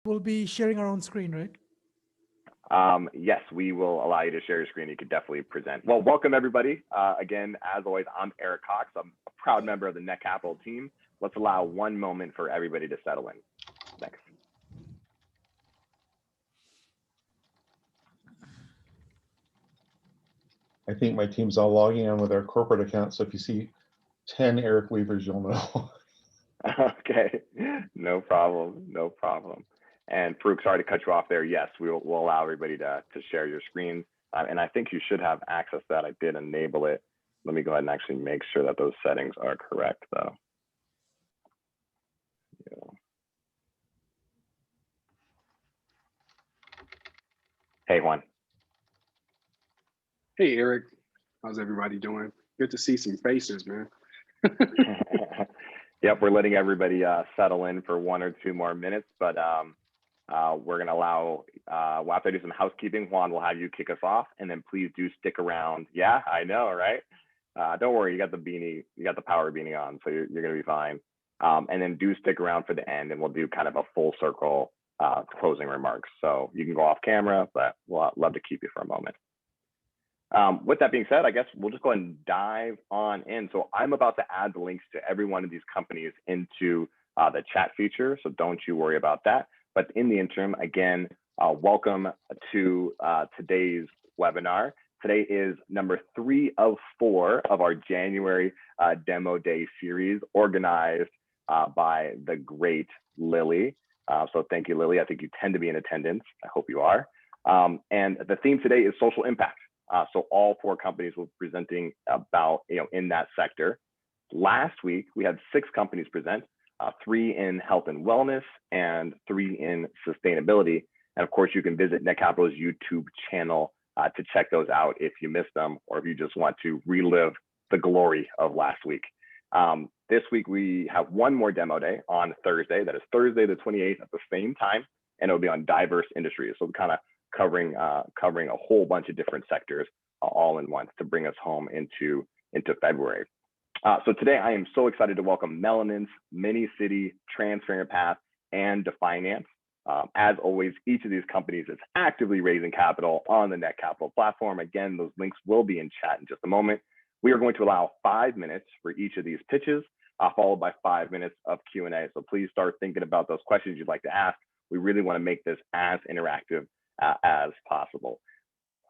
We'll be sharing our own screen, right? Yes, we will allow you to share your screen. You could definitely present. Well, welcome everybody. Again, as always, I'm Eric Cox. I'm a proud member of the Netcapital team. Let's allow one moment for everybody to settle in. Thanks. I think my team's all logging in with our corporate account. So if you see 10 Eric Weavers, you'll know. Okay, no problem, no problem. And Farouk, sorry to cut you off there. Yes, we'll allow everybody to share your screen. And I think you should have access to that. I did enable it. Let me go ahead and actually make sure that those settings are correct though. Yeah. Hey, Juan. Hey, Eric. How's everybody doing? Good to see some faces, man. Yep, we're letting everybody settle in for 1 or 2 more minutes, but we're going to allow, we'll have to do some housekeeping. Juan will have you kick us off, and then please do stick around. Yeah, I know, right? Don't worry, you got the beanie, you got the power beanie on, so you're going to be fine. And then do stick around for the end, and we'll do kind of a full circle closing remarks. So you can go off camera, but we'll love to keep you for a moment. With that being said, I guess we'll just go ahead and dive on in. So I'm about to add the links to every one of these companies into the chat feature, so don't you worry about that. But in the interim, again, welcome to today's webinar. Today is number 3 of 4 of our January Demo Day series, organized by the great Lily. So thank you, Lily. I think you tend to be in attendance. I hope you are. And the theme today is social impact. So all 4 companies will be presenting about, in that sector. Last week, we had 6 companies present, 3 in health and wellness and 3 in sustainability. And of course, you can visit Netcapital's YouTube channel to check those out if you missed them, or if you just want to relive the glory of last week. This week, we have one more demo day on Thursday. That is Thursday, the 28th at the same time, and it'll be on diverse industries. So kind of covering a whole bunch of different sectors all in once to bring us home into February. So today I am so excited to welcome Melanins, Mini-City, Transparent Path, and Definance. As always, each of these companies is actively raising capital on the Netcapital platform. Again, those links will be in chat in just a moment. We are going to allow 5 minutes for each of these pitches, followed by 5 minutes of Q&A. So please start thinking about those questions you'd like to ask. We really want to make this as interactive as possible.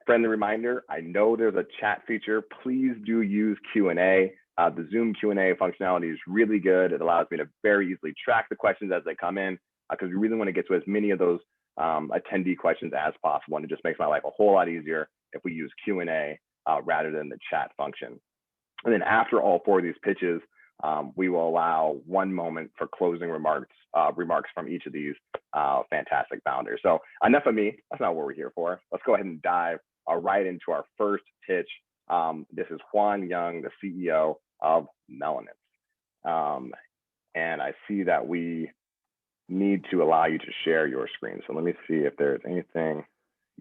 Friendly reminder, I know there's a chat feature. Please do use Q&A. The Zoom Q&A functionality is really good. It allows me to very easily track the questions as they come in, because we really want to get to as many of those attendee questions as possible. And it just makes my life a whole lot easier if we use Q&A rather than the chat function. And then after all 4 of these pitches, we will allow 1 moment for closing remarks from each of these fantastic founders. So enough of me. That's not what we're here for. Let's go ahead and dive right into our first pitch. This is Juan Young, the CEO of Melanins. And I see that we need to allow you to share your screen. So let me see if there's anything.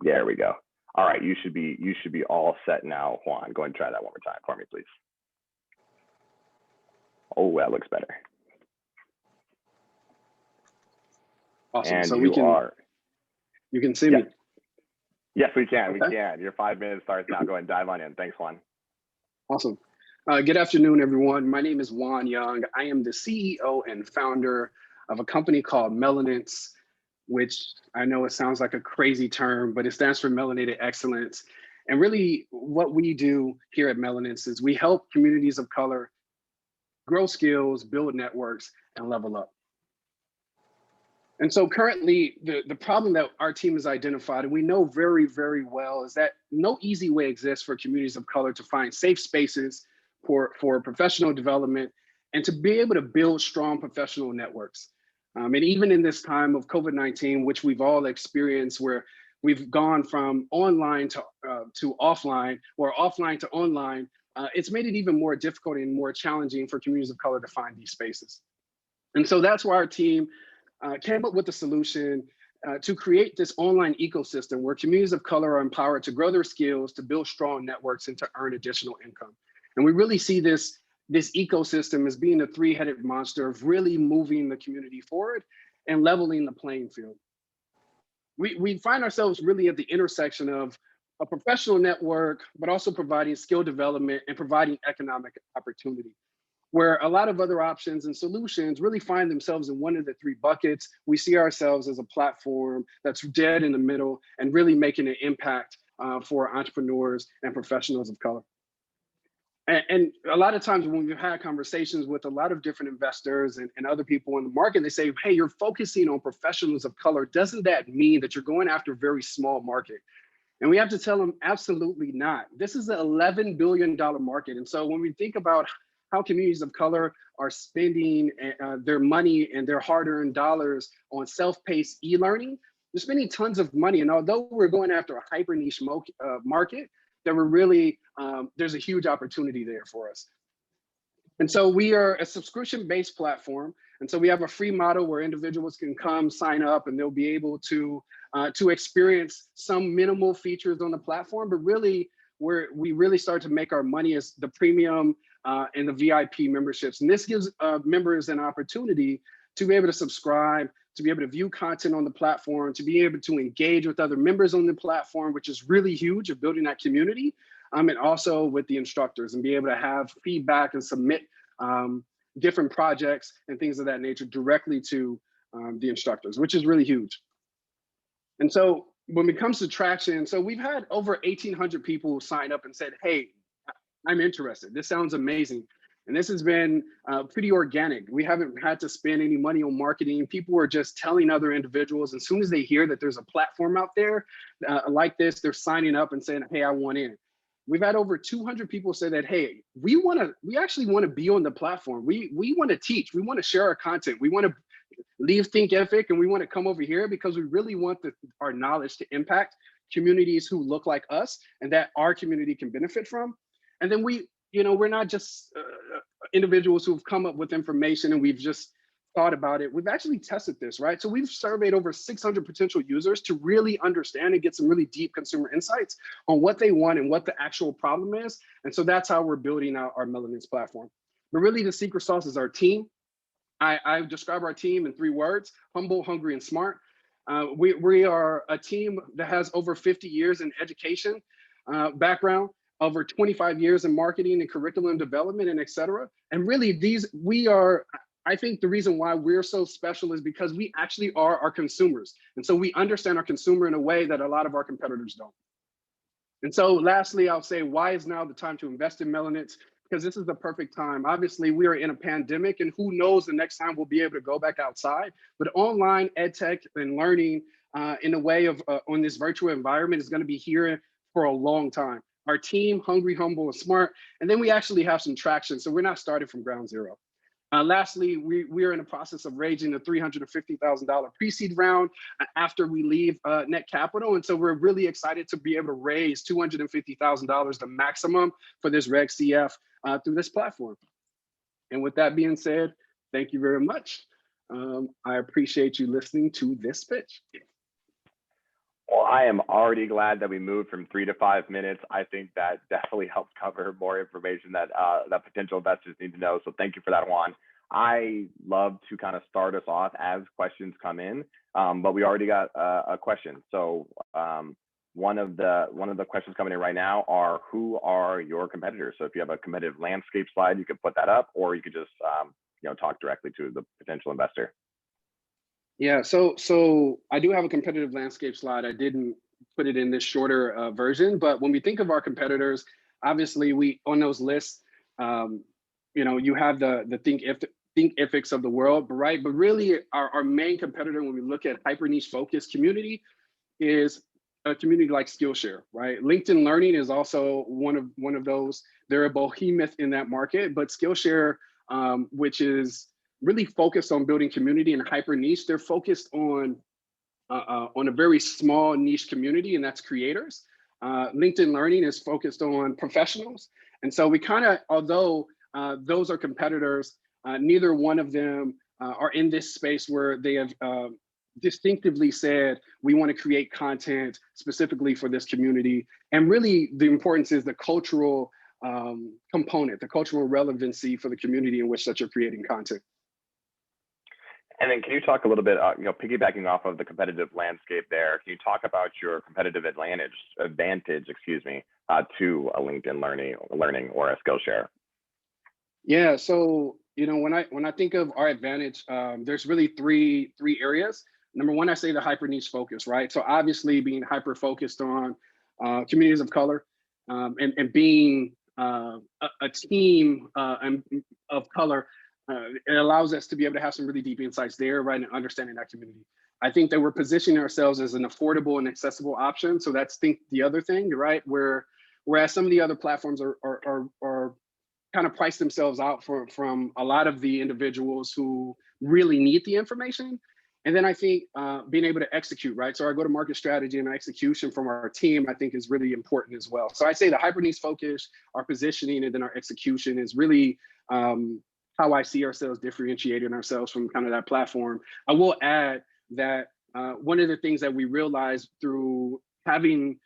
There we go. All right, you should be all set now, Juan. Go ahead and try that one more time for me, please. Oh, that looks better. Awesome. And so you can see me. Yes, we can. Okay. We can. Your 5 minutes starts now. Go ahead and dive on in. Thanks, Juan. Awesome. Good afternoon, everyone. My name is Juan Young. I am the CEO and founder of a company called Melanins, which I know it sounds like a crazy term, but it stands for Melanated Excellence. And really what we do here at Melanins is we help communities of color grow skills, build networks, and level up. And so currently, the problem that our team has identified, and we know very, very well, is that no easy way exists for communities of color to find safe spaces for professional development and to be able to build strong professional networks. And even in this time of COVID-19, which we've all experienced, where we've gone from online to offline, or offline to online, it's made it even more difficult and more challenging for communities of color to find these spaces. And so that's why our team came up with a solution to create this online ecosystem where communities of color are empowered to grow their skills, to build strong networks, and to earn additional income. And we really see this ecosystem as being a 3-headed monster of really moving the community forward and leveling the playing field. we find ourselves really at the intersection of a professional network, but also providing skill development and providing economic opportunity, where a lot of other options and solutions really find themselves in one of the three buckets. We see ourselves as a platform that's dead in the middle and really making an impact for entrepreneurs and professionals of color. And a lot of times when we've had conversations with a lot of different investors and other people in the market, they say, hey, you're focusing on professionals of color. Doesn't that mean that you're going after a very small market? And we have to tell them, absolutely not. This is an $11 billion market. And so when we think about how communities of color are spending their money and their hard-earned dollars on self-paced e-learning, they're spending tons of money. And although we're going after a hyper niche market, that we're really, there's a huge opportunity there for us. And so we are a subscription-based platform. And so we have a free model where individuals can come sign up and they'll be able to experience some minimal features on the platform, but really we really start to make our money as the premium and the VIP memberships. And this gives members an opportunity to be able to subscribe, to be able to view content on the platform, to be able to engage with other members on the platform, which is really huge of building that community, and also with the instructors and be able to have feedback and submit different projects and things of that nature directly to the instructors, which is really huge. And so when it comes to traction, so we've had over 1,800 people sign up and said, hey, I'm interested. This sounds amazing. And this has been pretty organic. We haven't had to spend any money on marketing. People are just telling other individuals. As soon as they hear that there's a platform out there like this, they're signing up and saying, hey, I want in. We've had over 200 people say that, hey, we actually want to be on the platform. We want to teach. We want to share our content. We want to leave Thinkific and we want to come over here because we really want our knowledge to impact communities who look like us and that our community can benefit from. And then we're not just individuals who've come up with information and we've just thought about it. We've actually tested this, right? So we've surveyed over 600 potential users to really understand and get some really deep consumer insights on what they want and what the actual problem is. And so that's how we're building out our Melanins platform. But really the secret sauce is our team. I describe our team in 3 words: humble, hungry, and smart. We are a team that has over 50 years in education background, over 25 years in marketing and curriculum development and et cetera. And really I think the reason why we're so special is because we actually are our consumers. And so we understand our consumer in a way that a lot of our competitors don't. And so lastly, I'll say, why is now the time to invest in Melanins? Because this is the perfect time. Obviously, we are in a pandemic and who knows the next time we'll be able to go back outside, but online ed tech and learning in a way of on this virtual environment is gonna be here for a long time. Our team, hungry, humble, and smart. And then we actually have some traction. So we're not starting from ground zero. Lastly, we are in the process of raising a $350,000 pre-seed round after we leave Netcapital. And so we're really excited to be able to raise $250,000, the maximum for this Reg CF through this platform. And with that being said, thank you very much. I appreciate you listening to this pitch. Well, I am already glad that we moved from 3 to 5 minutes. I think that definitely helps cover more information that that potential investors need to know. So thank you for that, Juan. I love to kind of start us off as questions come in, but we already got a question. So one of the questions coming in right now are, who are your competitors? So if you have a competitive landscape slide, you could put that up, or you could just talk directly to the potential investor. Yeah, so I do have a competitive landscape slide. I didn't put it in this shorter version, but when we think of our competitors, obviously we on those lists, you have the Thinkifics of the world, right? But really our main competitor when we look at hyper niche focused community is a community like Skillshare, right? LinkedIn Learning is also one of those. They're a behemoth in that market, but Skillshare, which is really focused on building community and hyper niche. They're focused on a very small niche community, and that's creators. LinkedIn Learning is focused on professionals. And so we kind of, although those are competitors, neither one of them are in this space where they have distinctively said, we want to create content specifically for this community. And really the importance is the cultural component, the cultural relevancy for the community in which that you're creating content. And then can you talk a little bit, piggybacking off of the competitive landscape there, can you talk about your competitive advantage, to a LinkedIn learning or a Skillshare? Yeah, so when I think of our advantage, there's really three areas. Number one, I say the hyper niche focus, right? So obviously being hyper focused on communities of color, and being a team of color, it allows us to be able to have some really deep insights there, right, and understanding that community. I think that we're positioning ourselves as an affordable and accessible option. So that's the other thing, right? Whereas some of the other platforms are kind of price themselves out from a lot of the individuals who really need the information. And then I think being able to execute, right? So our go-to-market strategy and our execution from our team, I think, is really important as well. So I say the hyper niche focus, our positioning, and then our execution is really how I see ourselves differentiating ourselves from kind of that platform. I will add that one of the things that we realized through having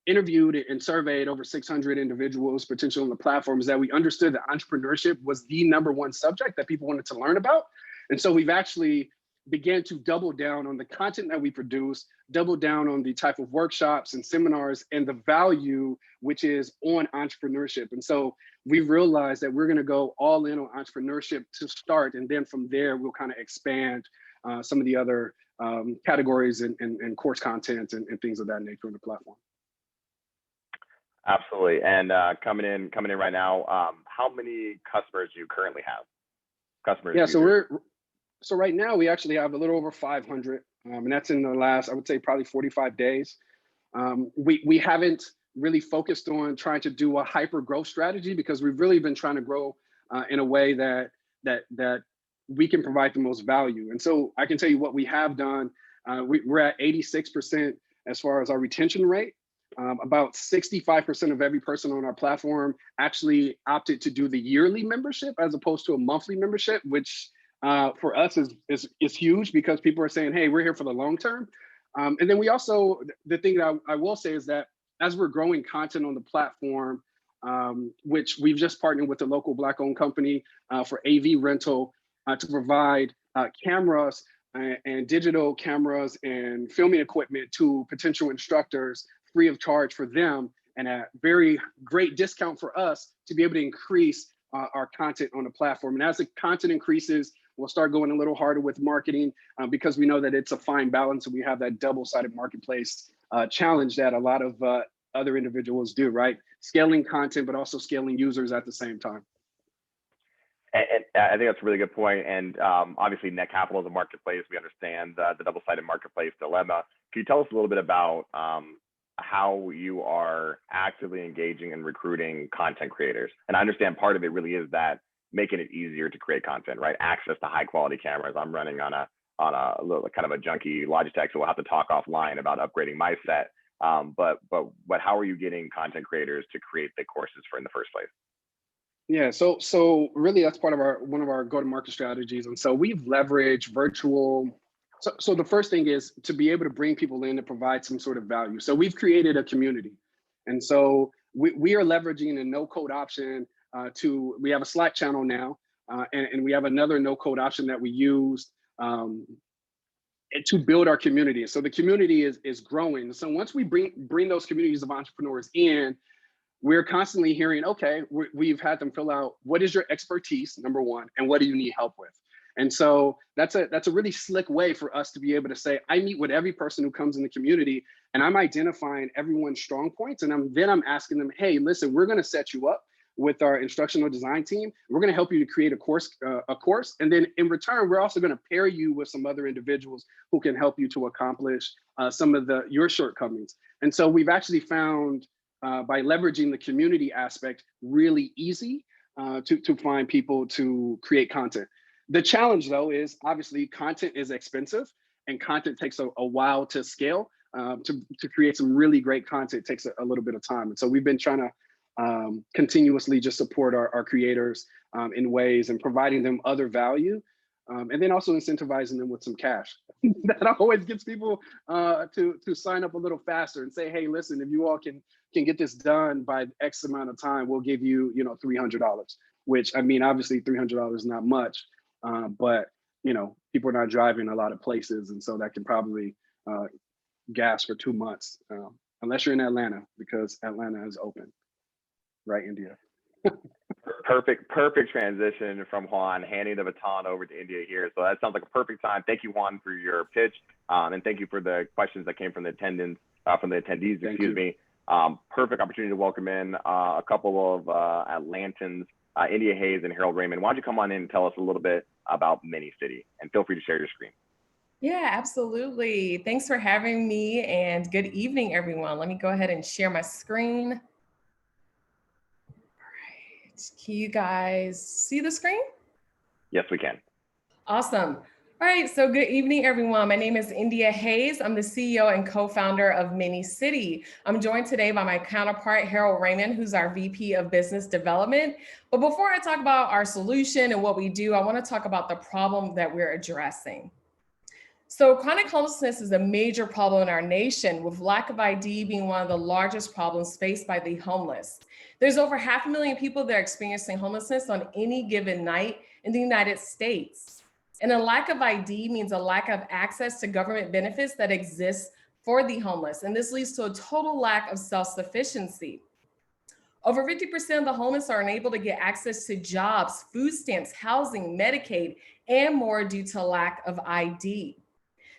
interviewed and surveyed over 600 individuals potential on the platform is that we understood that entrepreneurship was the #1 subject that people wanted to learn about. And so we've actually began to double down on the content that we produce, double down on the type of workshops and seminars and the value which is on entrepreneurship. And so we realized that we're going to go all in on entrepreneurship to start. And then from there, we'll kind of expand some of the other categories and course content and things of that nature on the platform. Absolutely. And coming in right now, how many customers do you currently have? Yeah, so right now we actually have a little over 500, and that's in the last, I would say, probably 45 days. We haven't really focused on trying to do a hyper growth strategy because we've really been trying to grow in a way that we can provide the most value. And so I can tell you what we have done. We're at 86% as far as our retention rate. About 65% of every person on our platform actually opted to do the yearly membership as opposed to a monthly membership, which for us is huge because people are saying, hey, we're here for the long term. And then we also, the thing that I will say is that as we're growing content on the platform, which we've just partnered with a local Black-owned company for AV rental to provide cameras and digital cameras and filming equipment to potential instructors free of charge for them and a very great discount for us to be able to increase our content on the platform. And as the content increases, we'll start going a little harder with marketing because we know that it's a fine balance and we have that double-sided marketplace challenge that a lot of other individuals do, right? Scaling content, but also scaling users at the same time. And I think that's a really good point. And obviously, Netcapital is a marketplace. We understand the double-sided marketplace dilemma. Can you tell us a little bit about how you are actively engaging and recruiting content creators? And I understand part of it really is that making it easier to create content, right? Access to high-quality cameras. I'm running on a little kind of a junky Logitech, so we'll have to talk offline about upgrading my set. But how are you getting content creators to create the courses in the first place? Yeah, so really that's part of one of our go-to-market strategies. And so we've leveraged virtual. So the first thing is to be able to bring people in to provide some sort of value. So we've created a community. And so we are leveraging a no-code option we have a Slack channel now, and we have another no-code option that we use to build our community. So the community is growing. So once we bring those communities of entrepreneurs in, we're constantly hearing, okay, we've had them fill out, what is your expertise, #1, and what do you need help with? And so that's a really slick way for us to be able to say, I meet with every person who comes in the community and I'm identifying everyone's strong points. And I'm asking them, hey, listen, we're going to set you up with our instructional design team. We're going to help you to create a course. And then in return, we're also going to pair you with some other individuals who can help you to accomplish some of your shortcomings. And so we've actually found by leveraging the community aspect really easy to find people to create content. The challenge, though, is obviously content is expensive and content takes a while to scale. To create some really great content takes a little bit of time. And so we've been trying to continuously just support our creators in ways and providing them other value. And then also incentivizing them with some cash. That always gets people to sign up a little faster and say, hey, listen, if you all can get this done by X amount of time, we'll give you, $300, which, I mean, obviously $300 is not much. But people are not driving a lot of places, and so that can probably gas for 2 months, unless you're in Atlanta, because Atlanta is open, right, India? Perfect transition from Juan, handing the baton over to India here. So that sounds like a perfect time. Thank you, Juan, for your pitch, and thank you for the questions that came from the attendees. Excuse me. Perfect opportunity to welcome in a couple of Atlantans, India Hayes and Harold Raymond. Why don't you come on in and tell us a little bit about Mini City, and feel free to share your screen. Yeah, absolutely. Thanks for having me, and good evening, everyone. Let me go ahead and share my screen. All right, can you guys see the screen? Yes, we can. Awesome. All right, so good evening, everyone. My name is India Hayes. I'm the CEO and co-founder of Mini City. I'm joined today by my counterpart, Harold Raymond, who's our VP of Business Development. But before I talk about our solution and what we do, I want to talk about the problem that we're addressing. So chronic homelessness is a major problem in our nation, with lack of ID being one of the largest problems faced by the homeless. There's over 500,000 people that are experiencing homelessness on any given night in the United States. And a lack of ID means a lack of access to government benefits that exist for the homeless. And this leads to a total lack of self-sufficiency. Over 50% of the homeless are unable to get access to jobs, food stamps, housing, Medicaid, and more due to lack of ID.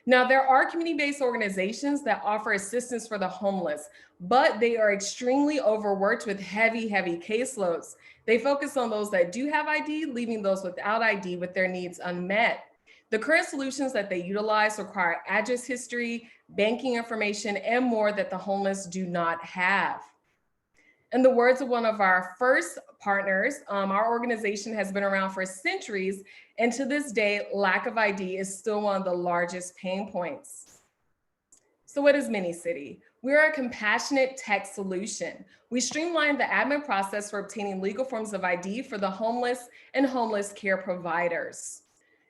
Now, there are community-based organizations that offer assistance for the homeless, but they are extremely overworked with heavy caseloads. They focus on those that do have ID, leaving those without ID with their needs unmet. The current solutions that they utilize require address history, banking information, and more that the homeless do not have. In the words of one of our first partners, our organization has been around for centuries, and to this day, lack of ID is still one of the largest pain points. So what is Mini City? We're a compassionate tech solution. We streamline the admin process for obtaining legal forms of ID for the homeless and homeless care providers.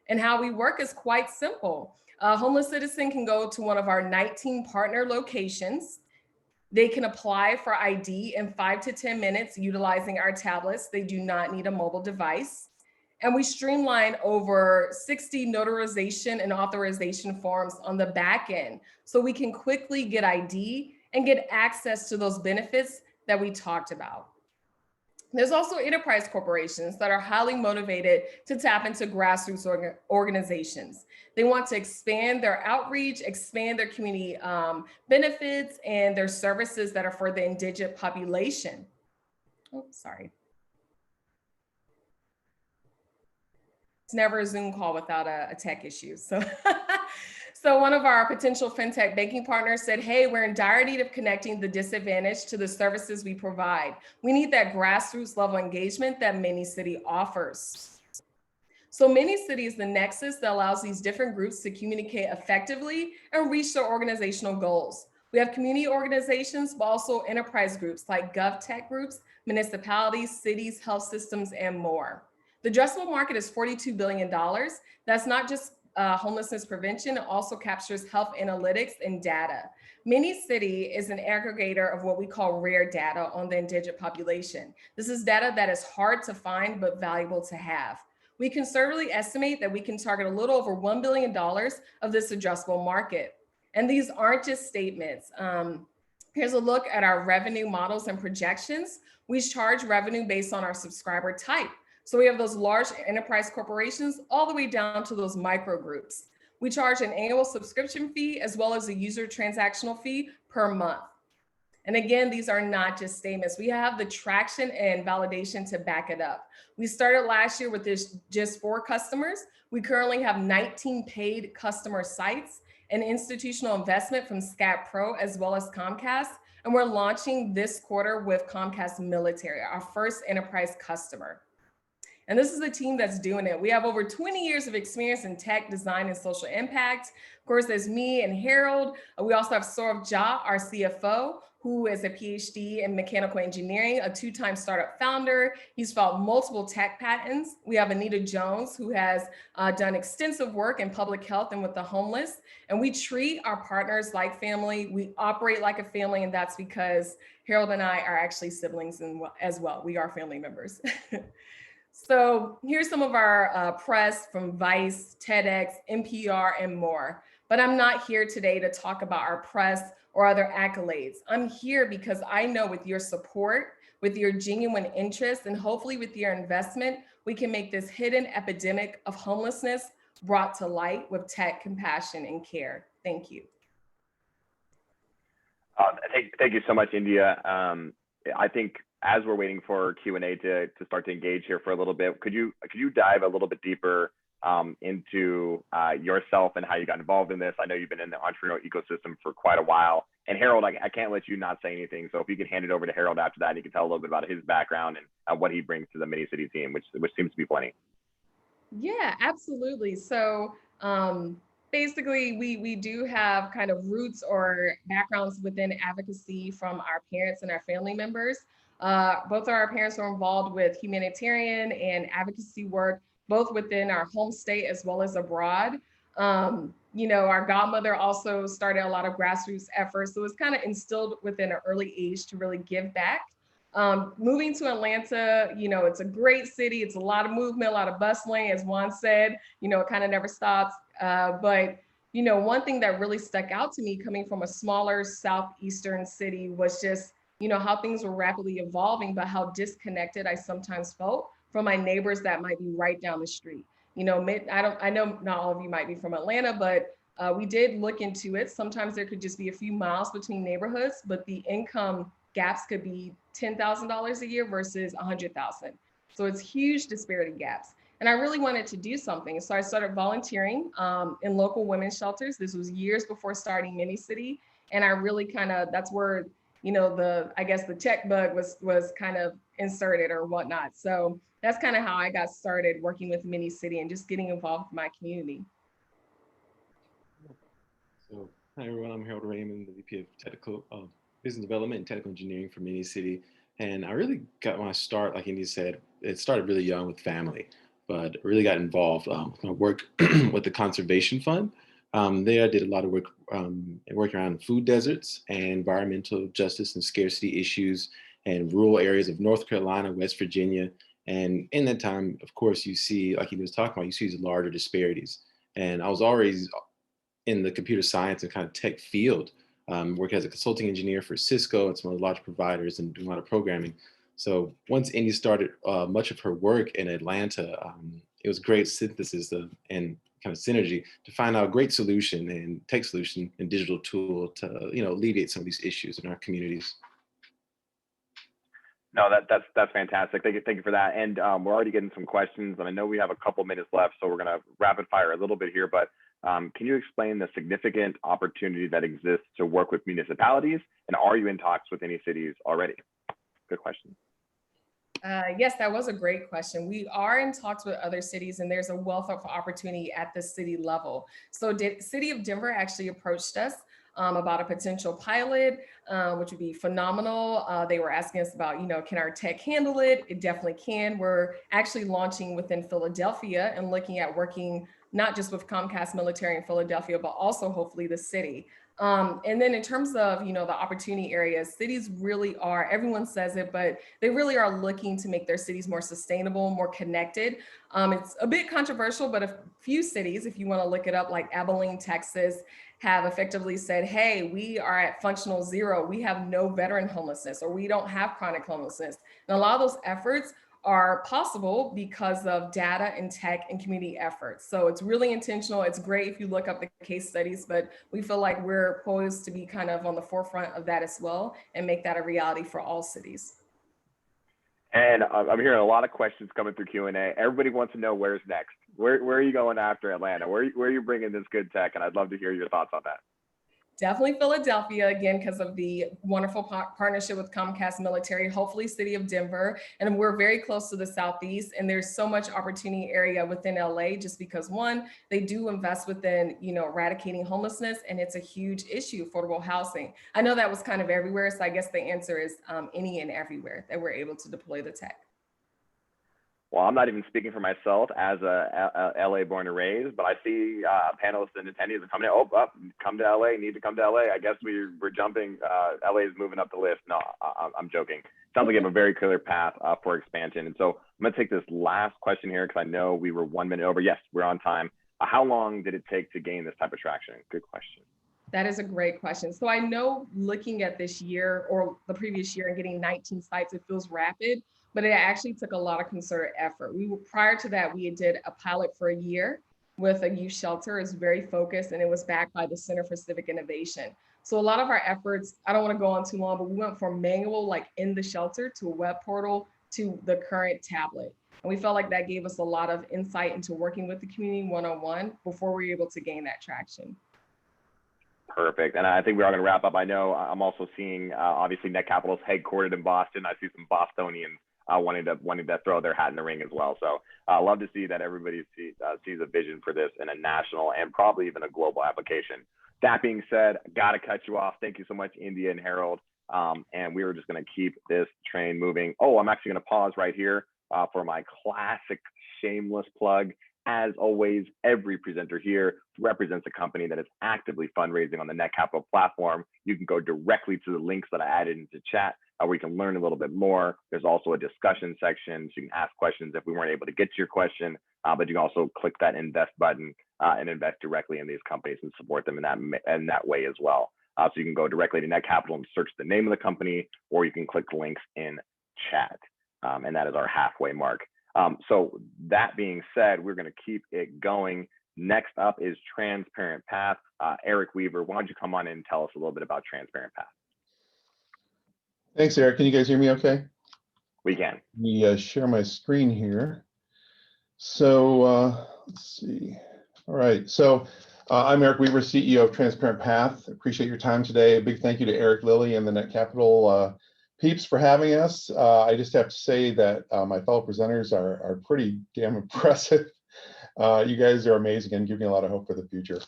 And how we work is quite simple. A homeless citizen can go to one of our 19 partner locations. They can apply for ID in 5 to 10 minutes utilizing our tablets. They do not need a mobile device. And we streamline over 60 notarization and authorization forms on the back end, so we can quickly get ID and get access to those benefits that we talked about. There's also enterprise corporations that are highly motivated to tap into grassroots organizations. They want to expand their outreach, expand their community benefits and their services that are for the indigent population. Oh, sorry. It's never a Zoom call without a tech issue. So one of our potential fintech banking partners said, hey, we're in dire need of connecting the disadvantaged to the services we provide. We need that grassroots level engagement that Mini City offers. So Mini City is the nexus that allows these different groups to communicate effectively and reach their organizational goals. We have community organizations, but also enterprise groups like GovTech groups, municipalities, cities, health systems, and more. The addressable market is $42 billion. That's not just homelessness prevention, it also captures health analytics and data. Mini City is an aggregator of what we call rare data on the indigent population. This is data that is hard to find, but valuable to have. We conservatively estimate that we can target a little over $1 billion of this addressable market. And these aren't just statements. Here's a look at our revenue models and projections. We charge revenue based on our subscriber type. So we have those large enterprise corporations all the way down to those micro groups. We charge an annual subscription fee as well as a user transactional fee per month. And again, these are not just statements. We have the traction and validation to back it up. We started last year with just 4 customers. We currently have 19 paid customer sites and institutional investment from Scat Pro as well as Comcast. And we're launching this quarter with Comcast Military, our first enterprise customer. And this is a team that's doing it. We have over 20 years of experience in tech, design, and social impact. Of course, there's me and Harold. We also have Saurabh Jha, our CFO, who is a PhD in mechanical engineering, a 2-time startup founder. He's filed multiple tech patents. We have Anita Jones, who has done extensive work in public health and with the homeless. And we treat our partners like family. We operate like a family, and that's because Harold and I are actually siblings as well. We are family members. So here's some of our press from Vice, TEDx, NPR, and more. But I'm not here today to talk about our press or other accolades. I'm here because I know with your support, with your genuine interest, and hopefully with your investment, we can make this hidden epidemic of homelessness brought to light with tech, compassion, and care. Thank you. Thank you so much, India. I think as we're waiting for Q&A to start to engage here for a little bit, could you dive a little bit deeper into yourself and how you got involved in this? I know you've been in the entrepreneurial ecosystem for quite a while. And Harold, I can't let you not say anything. So if you could hand it over to Harold after that, and you can tell a little bit about his background and what he brings to the Mini City team, which seems to be plenty. Yeah, absolutely. So basically, we do have kind of roots or backgrounds within advocacy from our parents and our family members. Both of our parents were involved with humanitarian and advocacy work, both within our home state as well as abroad. Our godmother also started a lot of grassroots efforts. So it was kind of instilled within an early age to really give back. Moving to Atlanta, it's a great city. It's a lot of movement, a lot of bustling, as Juan said, it kind of never stops. But one thing that really stuck out to me coming from a smaller Southeastern city was just, how things were rapidly evolving, but how disconnected I sometimes felt from my neighbors that might be right down the street. I know not all of you might be from Atlanta, but we did look into it. Sometimes there could just be a few miles between neighborhoods, but the income gaps could be $10,000 a year versus $100,000. So it's huge disparity gaps. And I really wanted to do something. So I started volunteering in local women's shelters. This was years before starting Mini City. And I really that's where, the tech bug was kind of inserted or whatnot. So that's kind of how I got started working with Mini City and just getting involved with my community. So, hi everyone, I'm Harold Raymond, the VP of Technical Business Development and Technical Engineering for Mini City. And I really got my start, like Indy said, it started really young with family, but really got involved. I worked with the Conservation Fund. There I did a lot of work working around food deserts and environmental justice and scarcity issues in rural areas of North Carolina, West Virginia. And in that time, of course, you see, like he was talking about, you see these larger disparities. And I was already in the computer science and kind of tech field, working as a consulting engineer for Cisco and some of the large providers and doing a lot of programming. So once Indy started much of her work in Atlanta, it was great synthesis and kind of synergy to find out a great solution and tech solution and digital tool to alleviate some of these issues in our communities. No, that's fantastic. Thank you for that. And we're already getting some questions, and I know we have a couple minutes left, so we're going to rapid fire a little bit here. But can you explain the significant opportunity that exists to work with municipalities, and are you in talks with any cities already? Good question. Yes, that was a great question. We are in talks with other cities, and there's a wealth of opportunity at the city level. So City of Denver actually approached us about a potential pilot, which would be phenomenal. They were asking us about, can our tech handle it? It definitely can. We're actually launching within Philadelphia and looking at working not just with Comcast Military in Philadelphia, but also hopefully the city. And then in terms of, the opportunity areas, cities really are, everyone says it, but they really are looking to make their cities more sustainable, more connected. It's a bit controversial, but a few cities, if you want to look it up, like Abilene, Texas, have effectively said, hey, we are at functional zero. We have no veteran homelessness, or we don't have chronic homelessness. And a lot of those efforts are possible because of data and tech and community efforts. So it's really intentional. It's great if you look up the case studies, but we feel like we're poised to be kind of on the forefront of that as well and make that a reality for all cities. And I'm hearing a lot of questions coming through Q&A. Everybody wants to know where's next. Where are you going after Atlanta? Where are you bringing this good tech? And I'd love to hear your thoughts on that. Definitely Philadelphia, again, because of the wonderful partnership with Comcast Military, hopefully City of Denver. And we're very close to the Southeast, and there's so much opportunity area within LA just because, one, they do invest within, eradicating homelessness, and it's a huge issue, affordable housing. I know that was kind of everywhere, so I guess the answer is any and everywhere that we're able to deploy the tech. Well, I'm not even speaking for myself as a LA born and raised, but I see panelists and attendees are coming in. Come to LA, need to come to LA. I guess we're jumping. LA is moving up the list. No, I'm joking. Sounds like you have a very clear path for expansion. And so I'm going to take this last question here because I know we were 1 minute over. Yes, we're on time. How long did it take to gain this type of traction? Good question. That is a great question. So I know looking at this year or the previous year and getting 19 sites, it feels rapid, but it actually took a lot of concerted effort. Prior to that, we did a pilot for a year with a youth shelter. It's very focused and it was backed by the Center for Civic Innovation. So a lot of our efforts, I don't want to go on too long, but we went from manual, like in the shelter, to a web portal, to the current tablet. And we felt like that gave us a lot of insight into working with the community one-on-one before we were able to gain that traction. Perfect. And I think we are going to wrap up. I know I'm also seeing, obviously, Netcapital's headquartered in Boston. I see some Bostonians wanting to throw their hat in the ring as well. So I love to see that everybody sees a vision for this in a national and probably even a global application. That being said, got to cut you off. Thank you so much, India and Harold. And we were just going to keep this train moving. Oh, I'm actually going to pause right here for my classic shameless plug. As always, every presenter here represents a company that is actively fundraising on the Netcapital platform. You can go directly to the links that I added into chat where you can learn a little bit more. There's also a discussion section, so you can ask questions if we weren't able to get to your question, but you can also click that invest button and invest directly in these companies and support them in that way as well. So you can go directly to Netcapital and search the name of the company, or you can click the links in chat. And that is our halfway mark. So that being said, we're going to keep it going. Next up is Transparent Path. Eric Weaver, why don't you come on in and tell us a little bit about Transparent Path? Thanks, Eric. Can you guys hear me okay? We can. Let me share my screen here. So let's see. All right. So I'm Eric Weaver, CEO of Transparent Path. Appreciate your time today. A big thank you to Eric Lilly and the Netcapital peeps for having us. I just have to say that my fellow presenters are pretty damn impressive. You guys are amazing and give me a lot of hope for the future.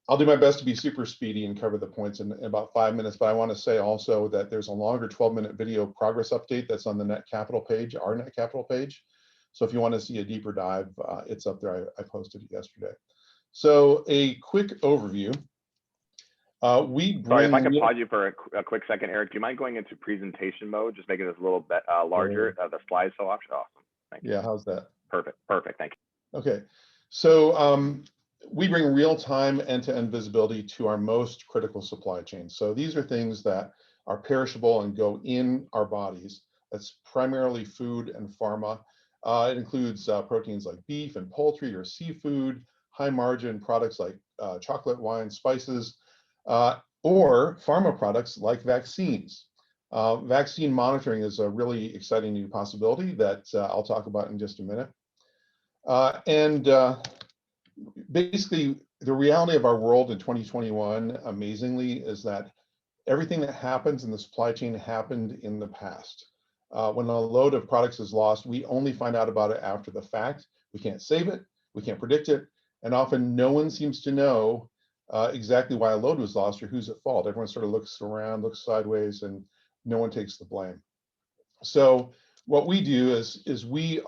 I'll do my best to be super speedy and cover the points in about 5 minutes, but I want to say also that there's a longer 12-minute video progress update that's on the Netcapital page, our Netcapital page. So if you want to see a deeper dive, it's up there. I posted it yesterday. So a quick overview. Sorry, if I can pause you for a quick second, Eric, do you mind going into presentation mode, just making this a little bit larger, the slideshow option? Awesome. Thank you. Yeah, how's that? Perfect. Thank you. Okay, so we bring real-time end-to-end visibility to our most critical supply chains. So these are things that are perishable and go in our bodies. That's primarily food and pharma. It includes proteins like beef and poultry or seafood, high-margin products like chocolate, wine, spices, or pharma products like vaccines. Vaccine monitoring is a really exciting new possibility that I'll talk about in just a minute. Basically, the reality of our world in 2021, amazingly, is that everything that happens in the supply chain happened in the past. When a load of products is lost, we only find out about it after the fact. We can't save it, we can't predict it, and often no one seems to know exactly why a load was lost or who's at fault. Everyone sort of looks around, looks sideways, and no one takes the blame. So what we do is we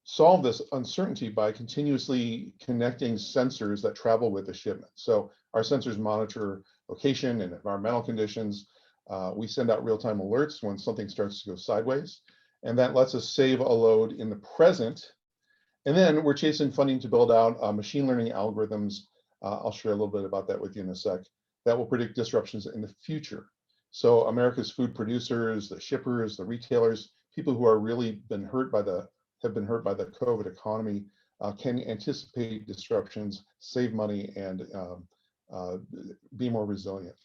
solve this uncertainty by continuously connecting sensors that travel with the shipment. So our sensors monitor location and environmental conditions. We send out real-time alerts when something starts to go sideways, and that lets us save a load in the present. And then we're chasing funding to build out machine learning algorithms. I'll share a little bit about that with you in a sec, that will predict disruptions in the future. So America's food producers, the shippers, the retailers, people who are really have been hurt by the COVID economy can anticipate disruptions, save money, and be more resilient.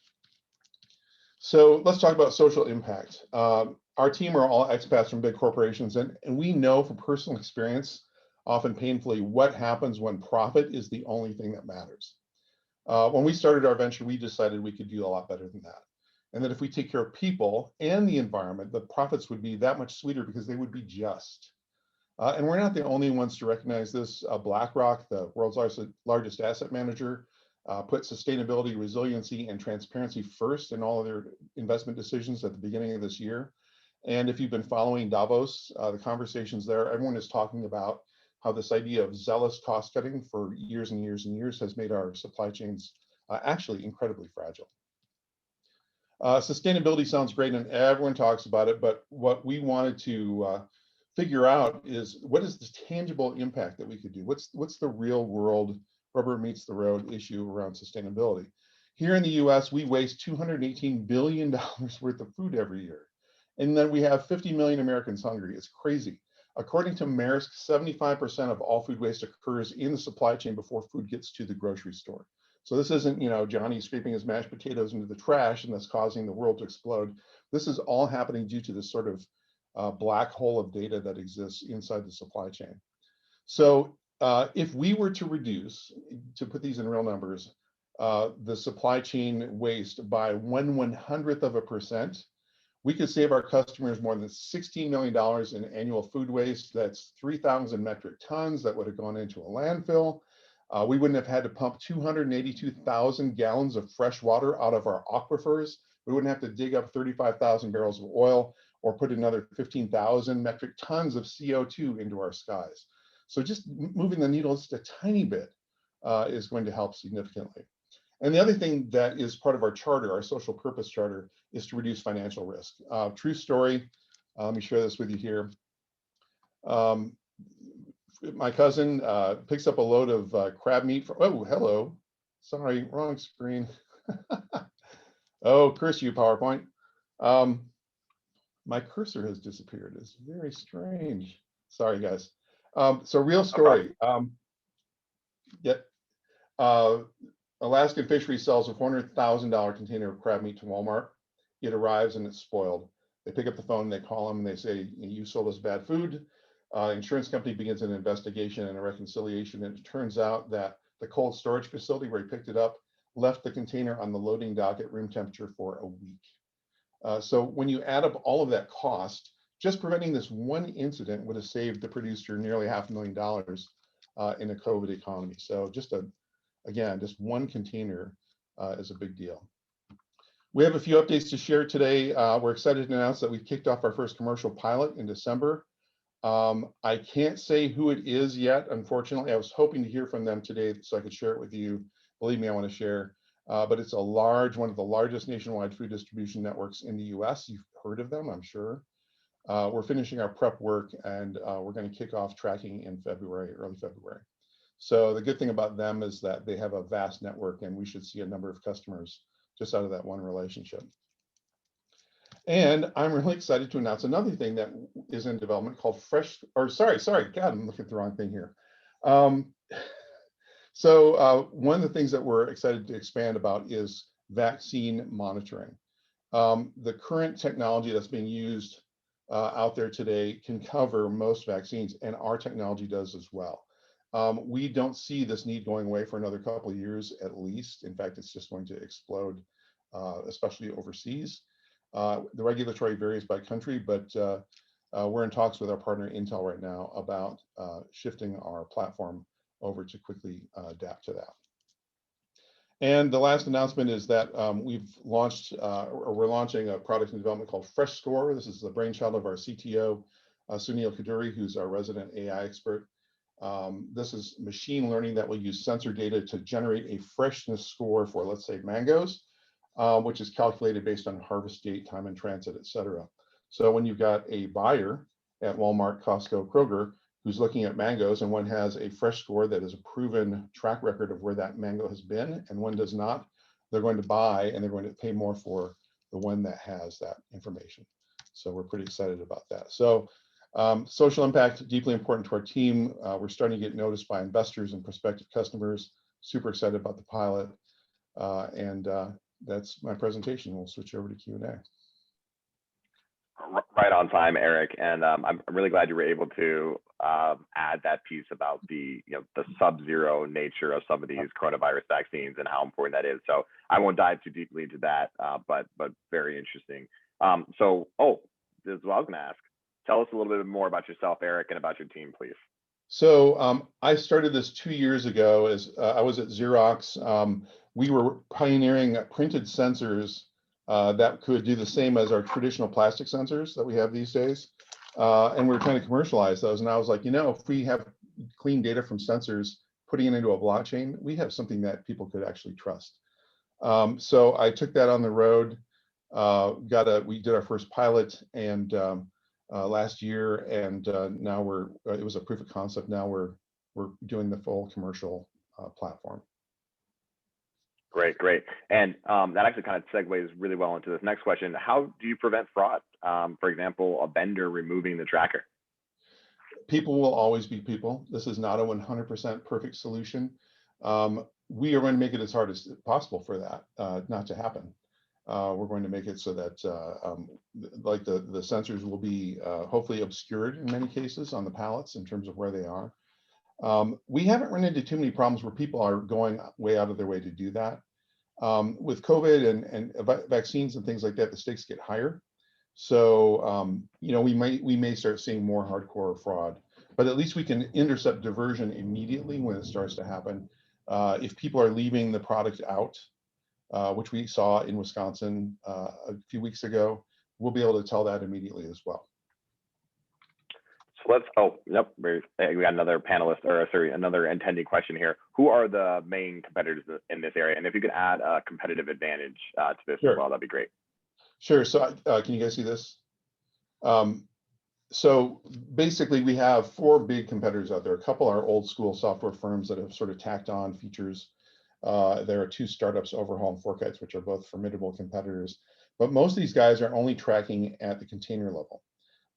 So let's talk about social impact. Our team are all expats from big corporations, and we know from personal experience, often painfully, what happens when profit is the only thing that matters. When we started our venture, we decided we could do a lot better than that. And that if we take care of people and the environment, the profits would be that much sweeter because they would be just. And we're not the only ones to recognize this. BlackRock, the world's largest asset manager, put sustainability, resiliency, and transparency first in all of their investment decisions at the beginning of this year. And if you've been following Davos, the conversations there, everyone is talking about how this idea of zealous cost cutting for years and years and years has made our supply chains actually incredibly fragile. Sustainability sounds great and everyone talks about it, but what we wanted to figure out is what is the tangible impact that we could do? What's the real world rubber meets the road issue around sustainability? Here in the US, we waste $218 billion worth of food every year. And then we have 50 million Americans hungry. It's crazy. According to Maersk, 75% of all food waste occurs in the supply chain before food gets to the grocery store. So this isn't, Johnny scraping his mashed potatoes into the trash and that's causing the world to explode. This is all happening due to this sort of black hole of data that exists inside the supply chain. So if we were to reduce, to put these in real numbers, the supply chain waste by 1/100%, we could save our customers more than $16 million in annual food waste. That's 3,000 metric tons that would have gone into a landfill. We wouldn't have had to pump 282,000 gallons of fresh water out of our aquifers. We wouldn't have to dig up 35,000 barrels of oil or put another 15,000 metric tons of CO2 into our skies. So just moving the needle just a tiny bit is going to help significantly. And the other thing that is part of our charter, our social purpose charter, is to reduce financial risk. True story, let me share this with you here. My cousin picks up a load of crab meat from, oh, hello, sorry, wrong screen. Oh, curse you, PowerPoint. My cursor has disappeared, it's very strange. Sorry, guys. So real story. Alaskan Fisheries sells a $400,000 container of crab meat to Walmart. It arrives and it's spoiled. They pick up the phone, they call them, and they say, you sold us bad food. Insurance company begins an investigation and a reconciliation. And it turns out that the cold storage facility where he picked it up left the container on the loading dock at room temperature for a week. So when you add up all of that cost, just preventing this one incident would have saved the producer nearly $500,000 in a COVID economy. So just just one container is a big deal. We have a few updates to share today. We're excited to announce that we've kicked off our first commercial pilot in December. I can't say who it is yet, unfortunately. I was hoping to hear from them today so I could share it with you. Believe me, I want to share. But it's one of the largest nationwide food distribution networks in the US. You've heard of them, I'm sure. We're finishing our prep work and we're going to kick off tracking in February, early February. So the good thing about them is that they have a vast network and we should see a number of customers just out of that one relationship. And I'm really excited to announce another thing that is in development called God, I'm looking at the wrong thing here. So one of the things that we're excited to expand about is vaccine monitoring. The current technology that's being used out there today can cover most vaccines, and our technology does as well. We don't see this need going away for another couple of years at least. In fact, it's just going to explode, especially overseas. The regulatory varies by country, but we're in talks with our partner Intel right now about shifting our platform over to quickly adapt to that. And the last announcement is that we've launched, or we're launching a product in development called Fresh Score. This is the brainchild of our CTO, Sunil Kaduri, who's our resident AI expert. This is machine learning that will use sensor data to generate a freshness score for, let's say, mangoes, which is calculated based on harvest date, time in transit, et cetera. So when you've got a buyer at Walmart, Costco, Kroger, who's looking at mangoes, and one has a fresh score that is a proven track record of where that mango has been, and one does not, they're going to buy and they're going to pay more for the one that has that information. So we're pretty excited about that. So social impact, deeply important to our team. We're starting to get noticed by investors and prospective customers. Super excited about the pilot. And that's my presentation. We'll switch over to Q&A. Right on time, Eric. And I'm really glad you were able to add that piece about the sub-zero nature of some of these coronavirus vaccines and how important that is. So I won't dive too deeply into that, but very interesting. This is what I was going to ask. Tell us a little bit more about yourself, Eric, and about your team, please. So I started this 2 years ago as I was at Xerox. We were pioneering printed sensors that could do the same as our traditional plastic sensors that we have these days. And we were trying to commercialize those. And I was like, if we have clean data from sensors, putting it into a blockchain, we have something that people could actually trust. So I took that on the road, we did our first pilot, and last year, and now it was a proof of concept. Now we're doing the full commercial platform. Great, great. And that actually kind of segues really well into this next question. How do you prevent fraud? For example, a vendor removing the tracker. People will always be people. This is not a 100% perfect solution. We are going to make it as hard as possible for that not to happen. We're going to make it so that like the sensors will be hopefully obscured in many cases on the pallets in terms of where they are. We haven't run into too many problems where people are going way out of their way to do that. With COVID and vaccines and things like that, the stakes get higher. So you know, we may start seeing more hardcore fraud, but at least we can intercept diversion immediately when it starts to happen. If people are leaving the product out, which we saw in Wisconsin a few weeks ago, we'll be able to tell that immediately as well. So we got another panelist, or sorry, another attendee question here. Who are the main competitors in this area? And if you could add a competitive advantage to this as well, that'd be great. Sure. So can you guys see this? So basically we have 4 big competitors out there. A couple are old school software firms that have sort of tacked on features. There are 2 startups, Overhaul and Forkites, which are both formidable competitors. But most of these guys are only tracking at the container level.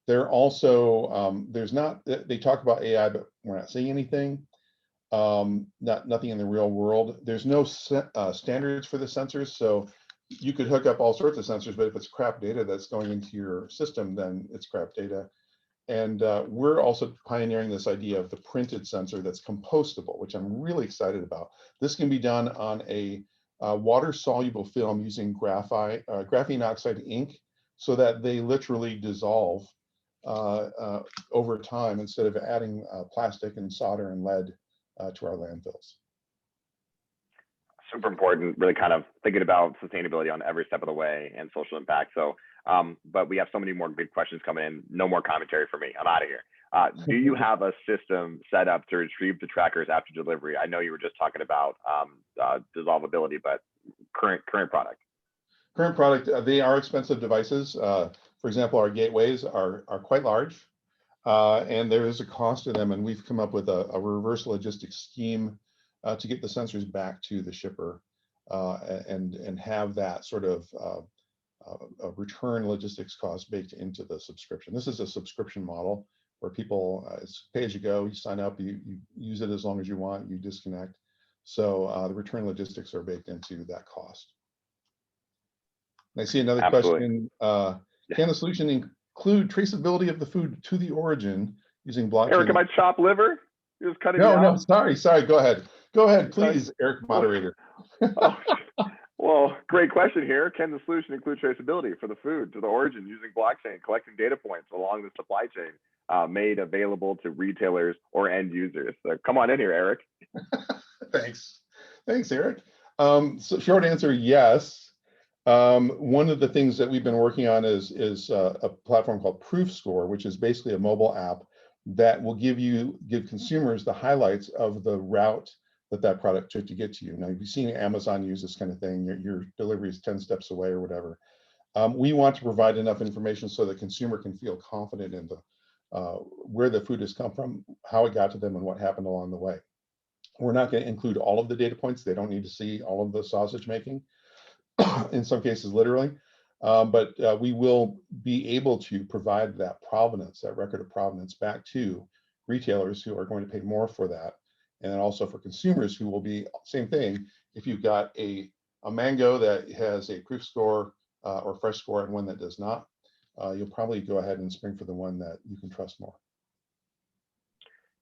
They're also, they talk about AI, but we're not seeing anything. Nothing in the real world. There's no standards for the sensors. So you could hook up all sorts of sensors, but if it's crap data that's going into your system, then it's crap data. And we're also pioneering this idea of the printed sensor that's compostable, which I'm really excited about. This can be done on a water-soluble film using graphene oxide ink, so that they literally dissolve over time instead of adding plastic and solder and lead to our landfills. Super important, really kind of thinking about sustainability on every step of the way and social impact. So, but we have so many more good questions coming in. No more commentary for me. I'm out of here. Do you have a system set up to retrieve the trackers after delivery? I know you were just talking about dissolvability, but current product. Current product, they are expensive devices. For example, our gateways are quite large, and there is a cost to them. And we've come up with a reverse logistics scheme to get the sensors back to the shipper and have that sort of a return logistics cost baked into the subscription. This is a subscription model where people, it's pay as you go, you sign up, you use it as long as you want, you disconnect. So the return logistics are baked into that cost. And I see another question. Can the solution include traceability of the food to the origin using blockchain? Eric, am I chopped liver? You're just cutting me No, off? sorry, go ahead. Go ahead, please, Eric, moderator. Well, great question here. Can the solution include traceability for the food to the origin using blockchain, collecting data points along the supply chain made available to retailers or end users? So come on in here, Eric. Thanks, Eric. So short answer, yes. One of the things that we've been working on is a platform called Proof Score, which is basically a mobile app that will give consumers the highlights of the route that product took to get to you. Now, you've seen Amazon use this kind of thing. Your delivery is 10 steps away or whatever. We want to provide enough information so the consumer can feel confident in where the food has come from, how it got to them, and what happened along the way. We're not going to include all of the data points. They don't need to see all of the sausage making, in some cases literally, but we will be able to provide that provenance, that record of provenance, back to retailers who are going to pay more for that. And then also for consumers who will be same thing. If you've got a mango that has a proof score or fresh score and one that does not, you'll probably go ahead and spring for the one that you can trust more.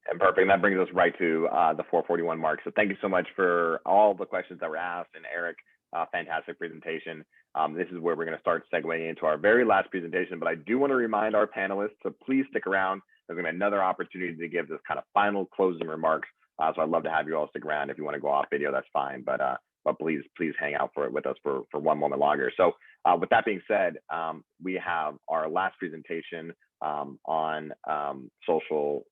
And perfect. And that brings us right to the 441 mark. So thank you so much for all the questions that were asked. And Eric, fantastic presentation. This is where we're going to start segueing into our very last presentation. But I do want to remind our panelists to please stick around. There's going to be another opportunity to give this kind of final closing remarks. So I'd love to have you all stick around. If you want to go off video, that's fine. But please hang out with us for one moment longer. So with that being said, we have our last presentation on social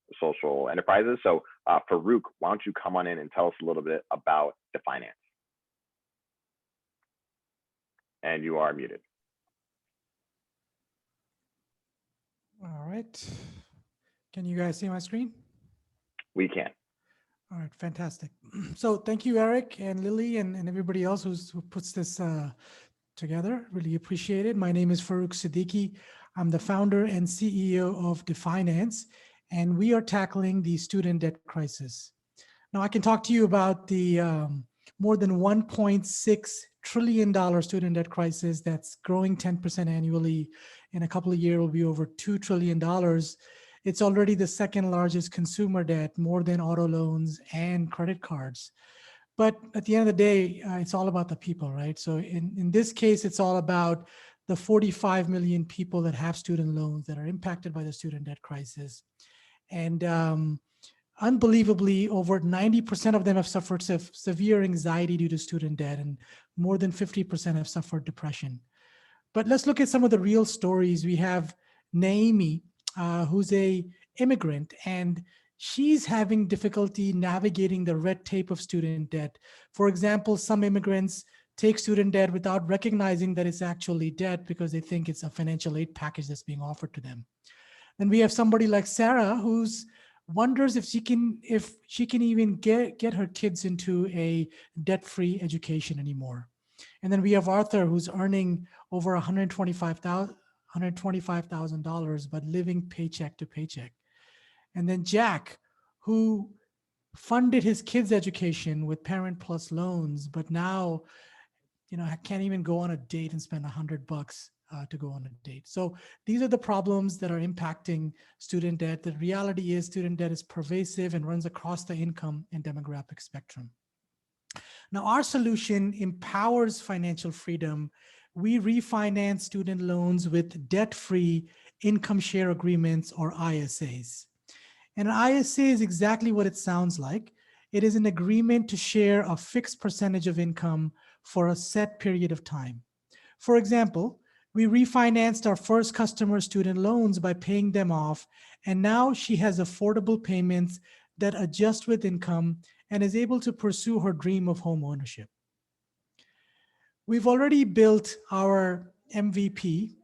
enterprises. So Farouk, why don't you come on in and tell us a little bit about the finance? And you are muted. All right. right. Can you guys see my screen? We can. All right, fantastic. So thank you, Eric and Lily and everybody else who puts this together. Really appreciate it. My name is Farouk Siddiqui. I'm the founder and CEO of Definance, and we are tackling the student debt crisis. Now, I can talk to you about the more than $1.6 trillion student debt crisis that's growing 10% annually. In a couple of years, will be over $2 trillion. It's already the second largest consumer debt, more than auto loans and credit cards. But at the end of the day, it's all about the people, right? So in this case, it's all about the 45 million people that have student loans that are impacted by the student debt crisis. And unbelievably, over 90% of them have suffered severe anxiety due to student debt, and more than 50% have suffered depression. But let's look at some of the real stories. We have Naomi, who's a immigrant, and she's having difficulty navigating the red tape of student debt. For example, some immigrants take student debt without recognizing that it's actually debt because they think it's a financial aid package that's being offered to them. Then we have somebody like Sarah who's wonders if she can even get her kids into a debt-free education anymore. And then we have Arthur, who's earning over $125,000, but living paycheck to paycheck. And then Jack, who funded his kids' education with Parent Plus loans, but now, can't even go on a date and spend $100 to go on a date. So these are the problems that are impacting student debt. The reality is student debt is pervasive and runs across the income and demographic spectrum. Now, our solution empowers financial freedom. We refinance student loans with debt-free income share agreements, or ISAs. And an ISA is exactly what it sounds like. It is an agreement to share a fixed percentage of income for a set period of time. For example, we refinanced our first customer student loans by paying them off, and now she has affordable payments that adjust with income and is able to pursue her dream of home ownership. We've already built our MVP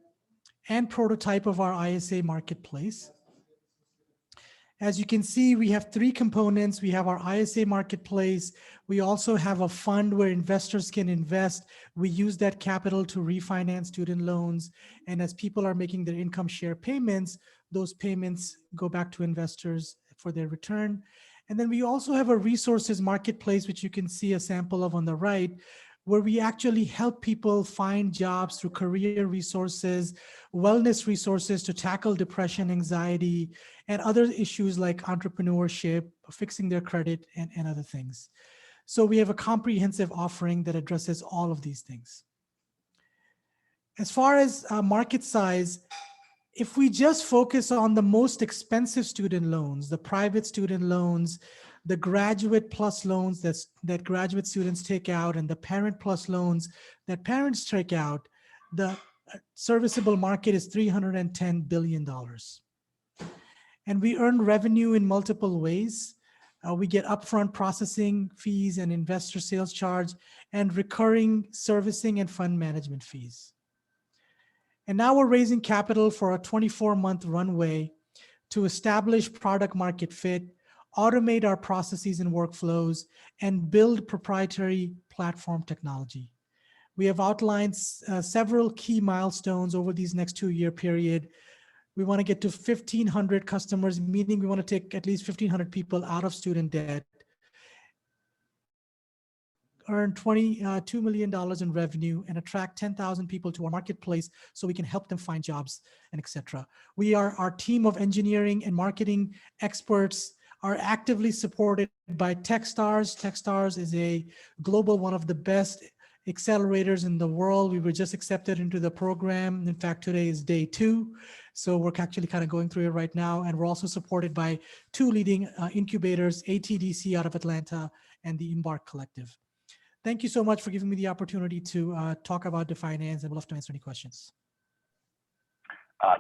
and prototype of our ISA marketplace. As you can see, we have three components. We have our ISA marketplace. We also have a fund where investors can invest. We use that capital to refinance student loans. And as people are making their income share payments, those payments go back to investors for their return. And then we also have a resources marketplace, which you can see a sample of on the right, where we actually help people find jobs through career resources, wellness resources to tackle depression, anxiety, and other issues like entrepreneurship, fixing their credit, and other things. So we have a comprehensive offering that addresses all of these things. As far as market size, if we just focus on the most expensive student loans, the private student loans, the graduate plus loans that graduate students take out, and the parent plus loans that parents take out, the serviceable market is $310 billion. And we earn revenue in multiple ways. We get upfront processing fees and investor sales charge, and recurring servicing and fund management fees. And now we're raising capital for a 24-month runway to establish product market fit, automate our processes and workflows, and build proprietary platform technology. We have outlined several key milestones over these next 2-year period. We want to get to 1,500 customers, meaning we want to take at least 1,500 people out of student debt, earn $22 million in revenue, and attract 10,000 people to our marketplace so we can help them find jobs, and etc. Our team of engineering and marketing experts are actively supported by Techstars. Techstars is a global, one of the best accelerators in the world. We were just accepted into the program. In fact, today is day 2. So we're actually kind of going through it right now. And we're also supported by 2 leading incubators, ATDC out of Atlanta and the Embark Collective. Thank you so much for giving me the opportunity to talk about Definance, and we'll have to answer any questions.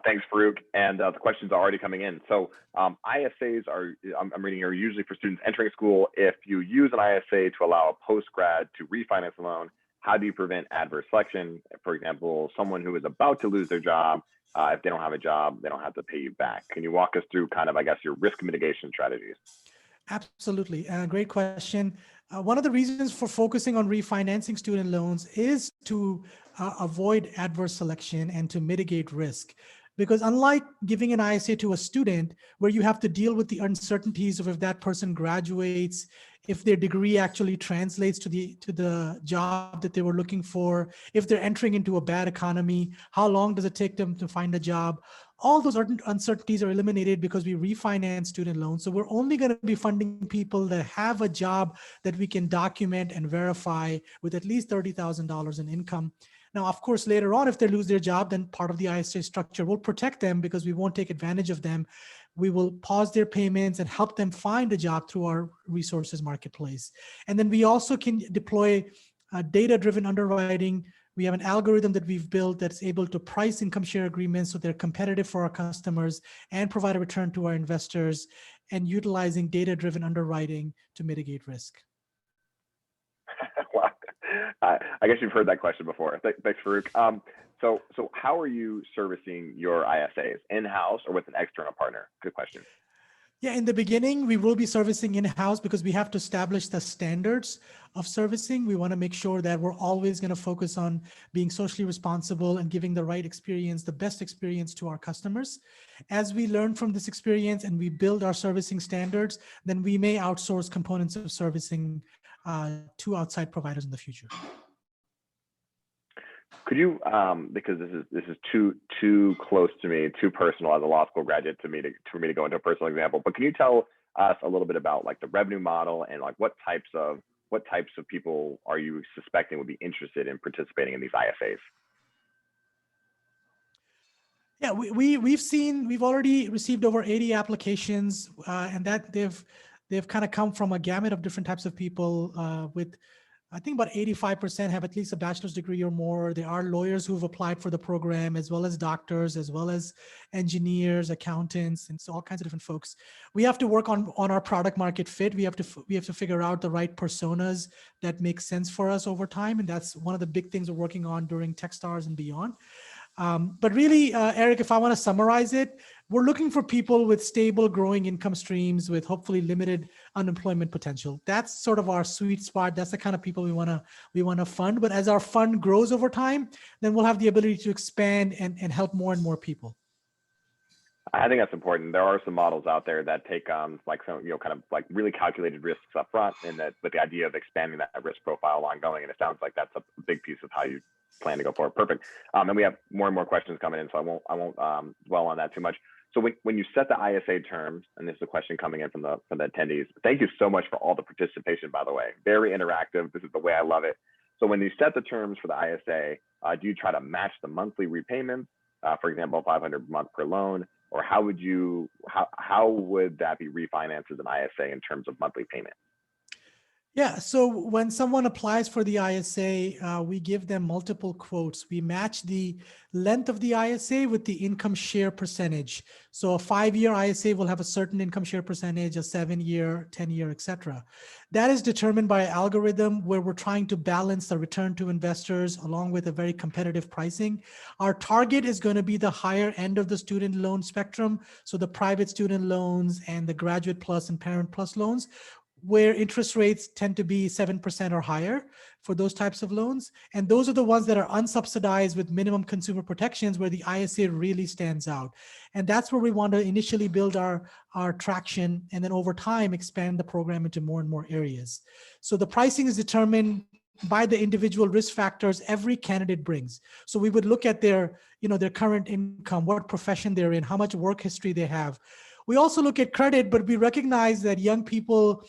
Thanks, Farouk. And the questions are already coming in. So ISAs are, I'm reading here, usually for students entering school. If you use an ISA to allow a post-grad to refinance a loan, how do you prevent adverse selection? For example, someone who is about to lose their job, if they don't have a job, they don't have to pay you back. Can you walk us through kind of, I guess, your risk mitigation strategies? Absolutely. Great question. One of the reasons for focusing on refinancing student loans is to avoid adverse selection and to mitigate risk. Because unlike giving an ISA to a student, where you have to deal with the uncertainties of if that person graduates, if their degree actually translates to the job that they were looking for, if they're entering into a bad economy, how long does it take them to find a job? All those uncertainties are eliminated because we refinance student loans. So we're only going to be funding people that have a job that we can document and verify with at least $30,000 in income. Now, of course, later on, if they lose their job, then part of the ISA structure will protect them because we won't take advantage of them. We will pause their payments and help them find a job through our resources marketplace. And then we also can deploy data-driven underwriting. We have an algorithm that we've built that's able to price income share agreements so they're competitive for our customers and provide a return to our investors, and utilizing data-driven underwriting to mitigate risk. Wow. I guess you've heard that question before. Thanks, Farouk. So how are you servicing your ISAs, in-house or with an external partner? Good question. Yeah, in the beginning, we will be servicing in-house because we have to establish the standards of servicing. We want to make sure that we're always going to focus on being socially responsible and giving the right experience, the best experience to our customers. As we learn from this experience and we build our servicing standards, then we may outsource components of servicing to outside providers in the future. Could you, because this is too close to me, too personal as a law school graduate for me to go into a personal example, but can you tell us a little bit about like the revenue model and like what types of people are you suspecting would be interested in participating in these ISAs? Yeah, we've already received over 80 applications, and that they've kind of come from a gamut of different types of people with, I think about 85% have at least a bachelor's degree or more. There are lawyers who've applied for the program, as well as doctors, as well as engineers, accountants, and so all kinds of different folks. We have to work on our product market fit. We have to figure out the right personas that make sense for us over time. And that's one of the big things we're working on during Techstars and beyond. But really, Eric, if I want to summarize it, we're looking for people with stable, growing income streams with hopefully limited unemployment potential. That's sort of our sweet spot. That's the kind of people we want to fund. But as our fund grows over time, then we'll have the ability to expand and help more and more people. I think that's important. There are some models out there that take like some, kind of like really calculated risks up front, and that with the idea of expanding that risk profile ongoing. And it sounds like that's a big piece of how you plan to go forward. Perfect. And we have more and more questions coming in, so I won't dwell on that too much. So when you set the ISA terms, and this is a question coming in from the attendees, thank you so much for all the participation, by the way. Very interactive. This is the way I love it. So when you set the terms for the ISA, do you try to match the monthly repayments? For example, $500 a month per loan, or how would that be refinanced as an ISA in terms of monthly payment? Yeah, so when someone applies for the ISA, we give them multiple quotes. We match the length of the ISA with the income share percentage. So a 5-year ISA will have a certain income share percentage, a 7-year, 10-year, etc. That is determined by an algorithm where we're trying to balance the return to investors along with a very competitive pricing. Our target is going to be the higher end of the student loan spectrum. So the private student loans and the graduate plus and parent plus loans, where interest rates tend to be 7% or higher for those types of loans. And those are the ones that are unsubsidized with minimum consumer protections, where the ISA really stands out. And that's where we want to initially build our traction, and then over time expand the program into more and more areas. So the pricing is determined by the individual risk factors every candidate brings. So we would look at their current income, what profession they're in, how much work history they have. We also look at credit, but we recognize that young people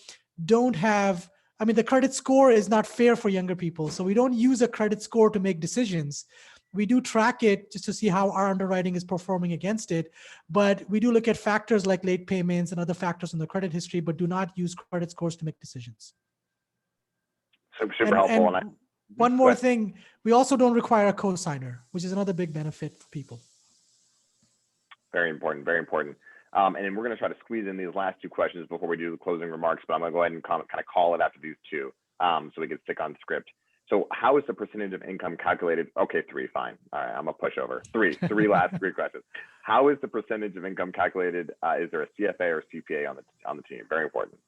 don't have, the credit score is not fair for younger people. So we don't use a credit score to make decisions. We do track it just to see how our underwriting is performing against it. But we do look at factors like late payments and other factors in the credit history, but do not use credit scores to make decisions. Super helpful. And one more thing, we also don't require a cosigner, which is another big benefit for people. Very important, very important. And then we're going to try to squeeze in these last two questions before we do the closing remarks, but I'm going to go ahead and kind of call it after these two, so we can stick on script. So how is the percentage of income calculated? Okay, three, fine. All right, I'm a pushover. Three last three questions. How is the percentage of income calculated? Is there a CFA or CPA on the team? Very important.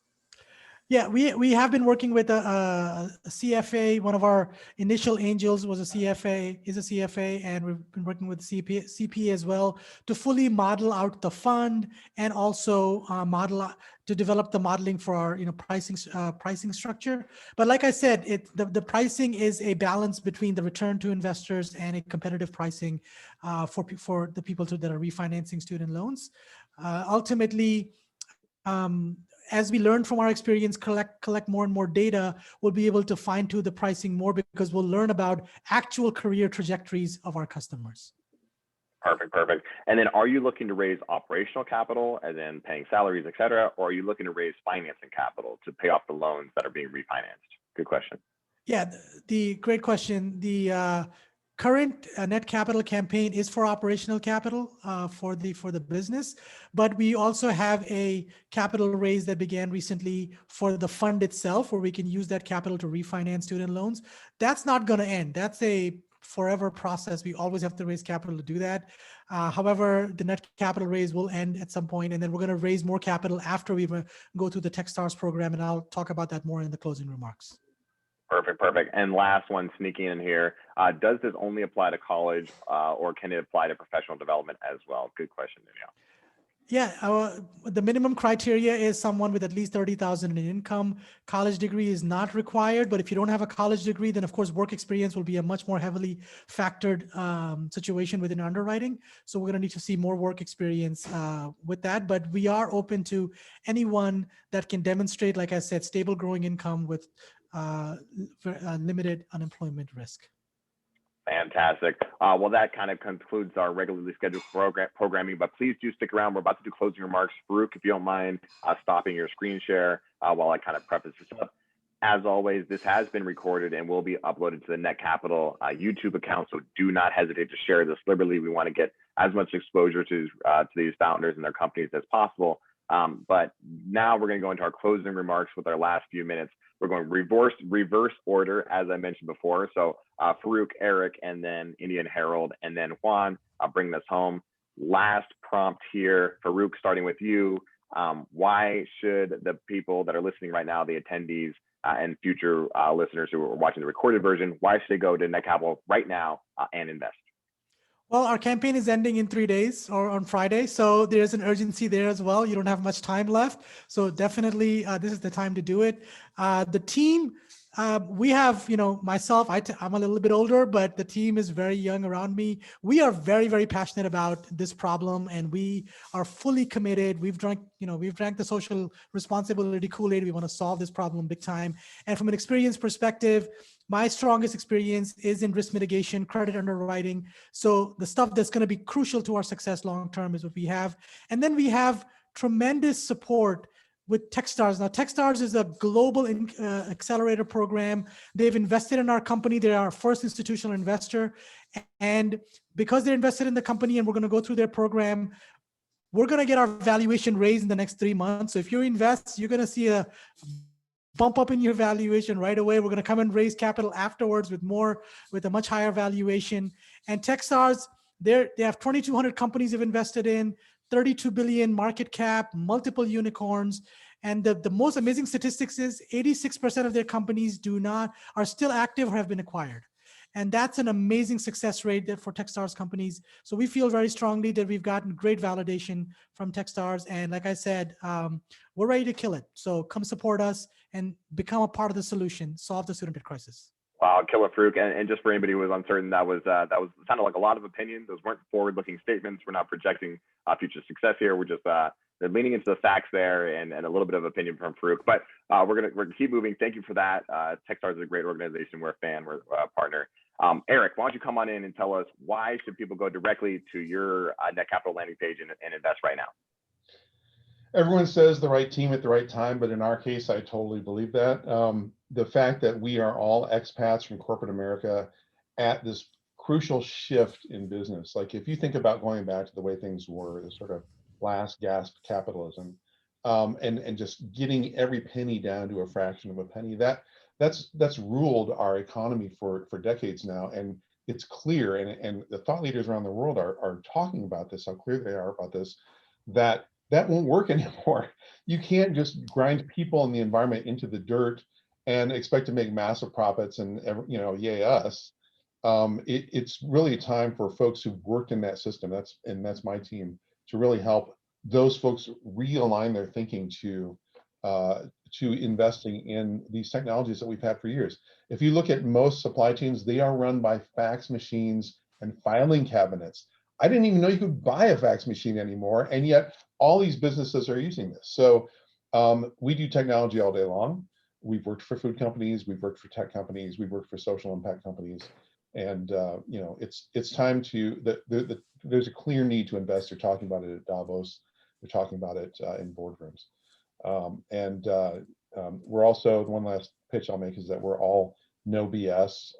Yeah, we have been working with a CFA. One of our initial angels was a CFA, is a CFA, and we've been working with CPA as well to fully model out the fund and also to develop the modeling for our pricing structure. But like I said, the pricing is a balance between the return to investors and a competitive pricing for the people that are refinancing student loans. Ultimately, as we learn from our experience, collect more and more data, we'll be able to fine tune the pricing more because we'll learn about actual career trajectories of our customers. Perfect. And then are you looking to raise operational capital as in paying salaries, et cetera, or are you looking to raise financing capital to pay off the loans that are being refinanced? Good question. Yeah, the great question. The current Netcapital campaign is for operational capital for the business, but we also have a capital raise that began recently for the fund itself, where we can use that capital to refinance student loans. That's not going to end. That's a forever process. We always have to raise capital to do that. However, the Netcapital raise will end at some point, and then we're going to raise more capital after we go through the Techstars program, and I'll talk about that more in the closing remarks. Perfect. And last one, sneaking in here, does this only apply to college or can it apply to professional development as well? Good question, Danielle. Yeah, the minimum criteria is someone with at least 30,000 in income. College degree is not required, but if you don't have a college degree, then of course work experience will be a much more heavily factored situation within underwriting. So we're going to need to see more work experience with that, but we are open to anyone that can demonstrate, like I said, stable growing income with limited unemployment risk. Fantastic. Well, that kind of concludes our regularly scheduled programming, but please do stick around. We're about to do closing remarks. Farouk, if you don't mind stopping your screen share while I kind of preface this up. As always, this has been recorded and will be uploaded to the Netcapital YouTube account, so do not hesitate to share this liberally. We want to get as much exposure to these founders and their companies as possible. But now we're going to go into our closing remarks with our last few minutes. We're going reverse order, as I mentioned before. So Farouk, Eric, and then India and Harold, and then Juan, I'll bring this home. Last prompt here, Farouk, starting with you. Why should the people that are listening right now, the attendees and future listeners who are watching the recorded version, why should they go to Netcapital right now and invest? Well, our campaign is ending in 3 days or on Friday. So there's an urgency there as well. You don't have much time left. So definitely this is the time to do it. The team, we have, myself, I'm a little bit older, but the team is very young around me. We are very, very passionate about this problem and we are fully committed. We've drank the social responsibility Kool-Aid. We want to solve this problem big time. And from an experience perspective, my strongest experience is in risk mitigation, credit underwriting. So the stuff that's going to be crucial to our success long-term is what we have. And then we have tremendous support with Techstars. Now, Techstars is a global accelerator program. They've invested in our company. They're our first institutional investor. And because they're invested in the company and we're going to go through their program, we're going to get our valuation raised in the next 3 months. So if you invest, you're going to see a bump up in your valuation right away. We're going to come and raise capital afterwards with a much higher valuation. And Techstars, they have 2,200 companies they've invested in, 32 billion market cap, multiple unicorns. And the most amazing statistics is 86% of their companies are still active or have been acquired. And that's an amazing success rate for Techstars companies. So we feel very strongly that we've gotten great validation from Techstars. And like I said, we're ready to kill it. So come support us and become a part of the solution, solve the student debt crisis. Wow, killer, Farouk. And just for anybody who was uncertain, that was sounded like a lot of opinion. Those weren't forward-looking statements. We're not projecting future success here. We're just they're leaning into the facts there and a little bit of opinion from Farouk. But we're gonna keep moving. Thank you for that. Techstars is a great organization. We're a fan. We're a partner. Eric, why don't you come on in and tell us why should people go directly to your Netcapital landing page and invest right now? Everyone says the right team at the right time, but in our case, I totally believe that. The fact that we are all expats from corporate America at this crucial shift in business. Like if you think about going back to the way things were, the sort of last gasp capitalism, and just getting every penny down to a fraction of a penny, that's ruled our economy for decades now, and it's clear, and the thought leaders around the world are talking about this, how clear they are about this, that won't work anymore. You can't just grind people and the environment into the dirt and expect to make massive profits and, you know, yay us. It's really time for folks who've worked in that system, that's my team, to really help those folks realign their thinking to investing in these technologies that we've had for years. If you look at most supply chains, they are run by fax machines and filing cabinets. I didn't even know you could buy a fax machine anymore, and yet all these businesses are using this. So we do technology all day long. We've worked for food companies, we've worked for tech companies, we've worked for social impact companies, and you know, it's time to there's a clear need to invest. They're talking about it at Davos. They're talking about it in boardrooms. We're also, one last pitch I'll make is that we're all no BS.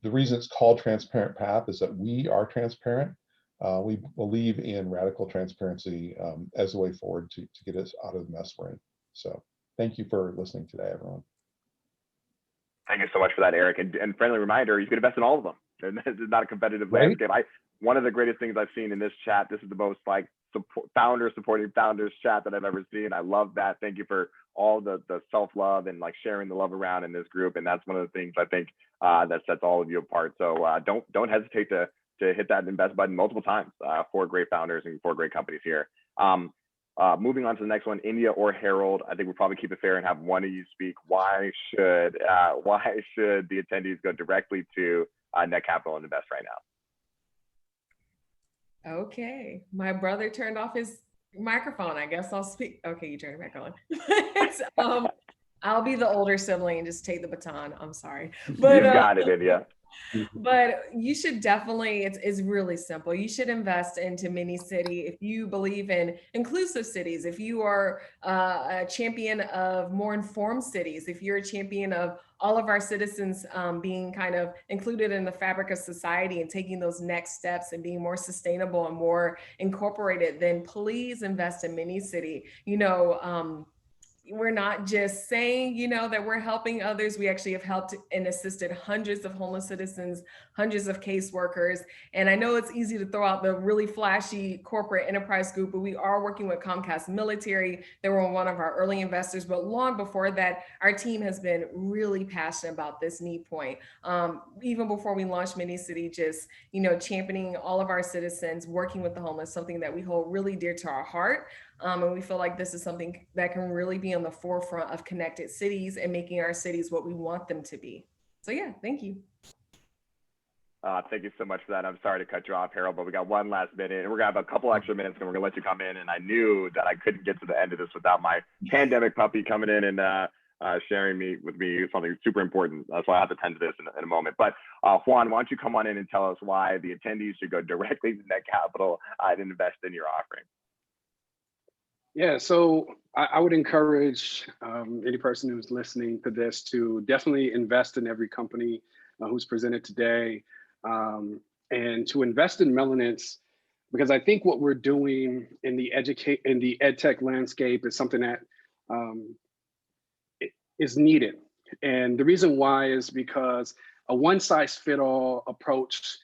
The reason it's called Transparent Path is that we are transparent. We believe in radical transparency as a way forward to get us out of the mess we're in. So thank you for listening today, everyone. Thank you so much for that, Eric. And friendly reminder, you can invest in all of them. This is not a competitive landscape. One of the greatest things I've seen in this chat, this is the most like founder supporting founders chat that I've ever seen. I love that. Thank you for all the self-love and like sharing the love around in this group. And that's one of the things I think that sets all of you apart. So don't hesitate to hit that invest button multiple times for great founders and for great companies here. Moving on to the next one, India or Harold. I think we'll probably keep it fair and have one of you speak. Why should the attendees go directly to Netcapital and invest right now? Okay, my brother turned off his microphone. I guess I'll speak. Okay, you turn it back on. I'll be the older sibling and just take the baton. I'm sorry. But, you got it, India. But you should definitely, it's really simple. You should invest into Mini City if you believe in inclusive cities, if you are a champion of more informed cities, if you're a champion of all of our citizens being kind of included in the fabric of society and taking those next steps and being more sustainable and more incorporated, then please invest in Mini City. You know, we're not just saying, you know, that we're helping others. We actually have helped and assisted hundreds of homeless citizens, hundreds of caseworkers. And I know it's easy to throw out the really flashy corporate enterprise group, but we are working with Comcast Military. They were one of our early investors, but long before that, our team has been really passionate about this need point. Even before we launched Mini City, just, you know, championing all of our citizens, working with the homeless, something that we hold really dear to our heart. And we feel like this is something that can really be on the forefront of connected cities and making our cities what we want them to be. So yeah, thank you. Thank you so much for that. I'm sorry to cut you off, Harold, but we got one last minute and we're gonna have a couple extra minutes and we're gonna let you come in. And I knew that I couldn't get to the end of this without my pandemic puppy coming in and sharing with me something super important. So I have to tend to this in a moment. But Juan, why don't you come on in and tell us why the attendees should go directly to Netcapital and invest in your offering? Yeah, so I would encourage any person who's listening to this to definitely invest in every company who's presented today, and to invest in Melanence, because I think what we're doing in the ed tech landscape is something that is needed. And the reason why is because a one-size-fit-all approach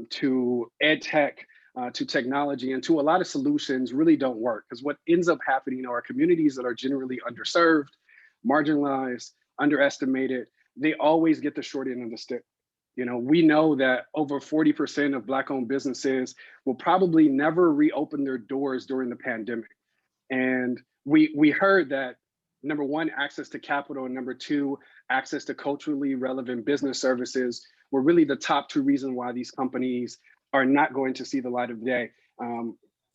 to ed tech, to technology, and to a lot of solutions really don't work, because what ends up happening are communities that are generally underserved, marginalized, underestimated, they always get the short end of the stick. You know, we know that over 40% of Black-owned businesses will probably never reopen their doors during the pandemic. And we heard that, number one, access to capital, and number two, access to culturally relevant business services were really the top two reasons why these companies are not going to see the light of day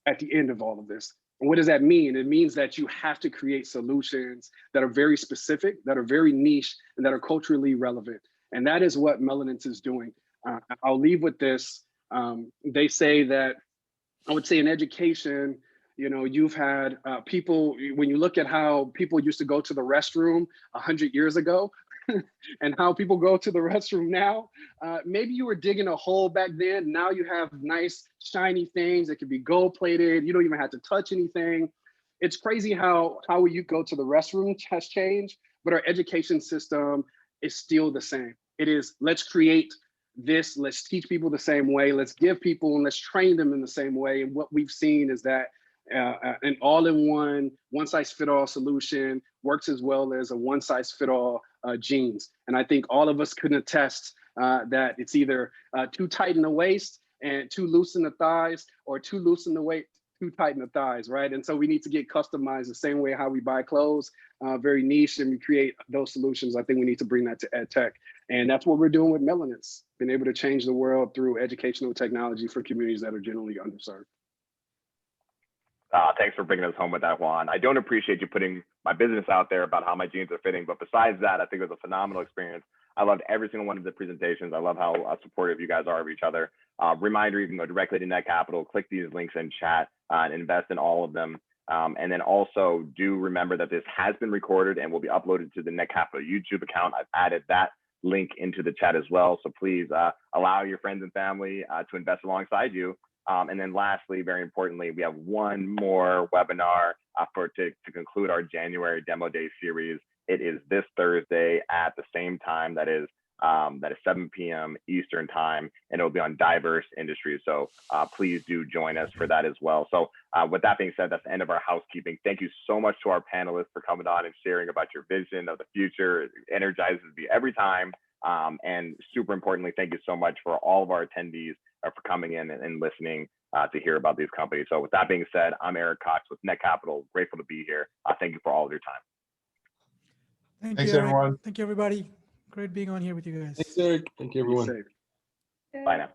at the end of all of this. And what does that mean? It means that you have to create solutions that are very specific, that are very niche, and that are culturally relevant. And that is what Melanence is doing. I'll leave with this. They say that, I would say in education, you know, you've had people, when you look at how people used to go to the restroom 100 years ago, and how people go to the restroom now, maybe you were digging a hole back then. Now you have nice shiny things that can be gold plated. You don't even have to touch anything. It's crazy how you go to the restroom has changed, but our education system is still the same. It is, let's create this, let's teach people the same way, let's give people and let's train them in the same way. And what we've seen is that an all-in-one, one-size-fit-all solution works as well as a one-size-fit-all jeans. And I think all of us can attest that it's either too tight in the waist and too loose in the thighs, or too loose in the waist, too tight in the thighs, right? And so we need to get customized the same way how we buy clothes, very niche, and we create those solutions. I think we need to bring that to ed tech. And that's what we're doing with Melanins, been able to change the world through educational technology for communities that are generally underserved. Thanks for bringing us home with that, Juan. I don't appreciate you putting my business out there about how my jeans are fitting, but besides that, I think it was a phenomenal experience. I loved every single one of the presentations. I love how supportive you guys are of each other. Reminder, you can go directly to Netcapital, click these links in chat, and invest in all of them. And then also do remember that this has been recorded and will be uploaded to the Netcapital YouTube account. I've added that link into the chat as well. So please allow your friends and family to invest alongside you. And then lastly, very importantly, we have one more webinar to conclude our January Demo Day series. It is this Thursday at the same time. That is 7 p.m. Eastern time, and it'll be on diverse industries. So please do join us for that as well. So with that being said, that's the end of our housekeeping. Thank you so much to our panelists for coming on and sharing about your vision of the future. It energizes me every time. And super importantly, thank you so much for all of our attendees for coming in and listening to hear about these companies. So with that being said, I'm Eric Cox with Netcapital. Grateful to be here. Thank you for all of your time. Thanks, everyone. Thank you, everybody. Great being on here with you guys. Thanks, Eric. Thank you, everyone. Be safe. Bye now.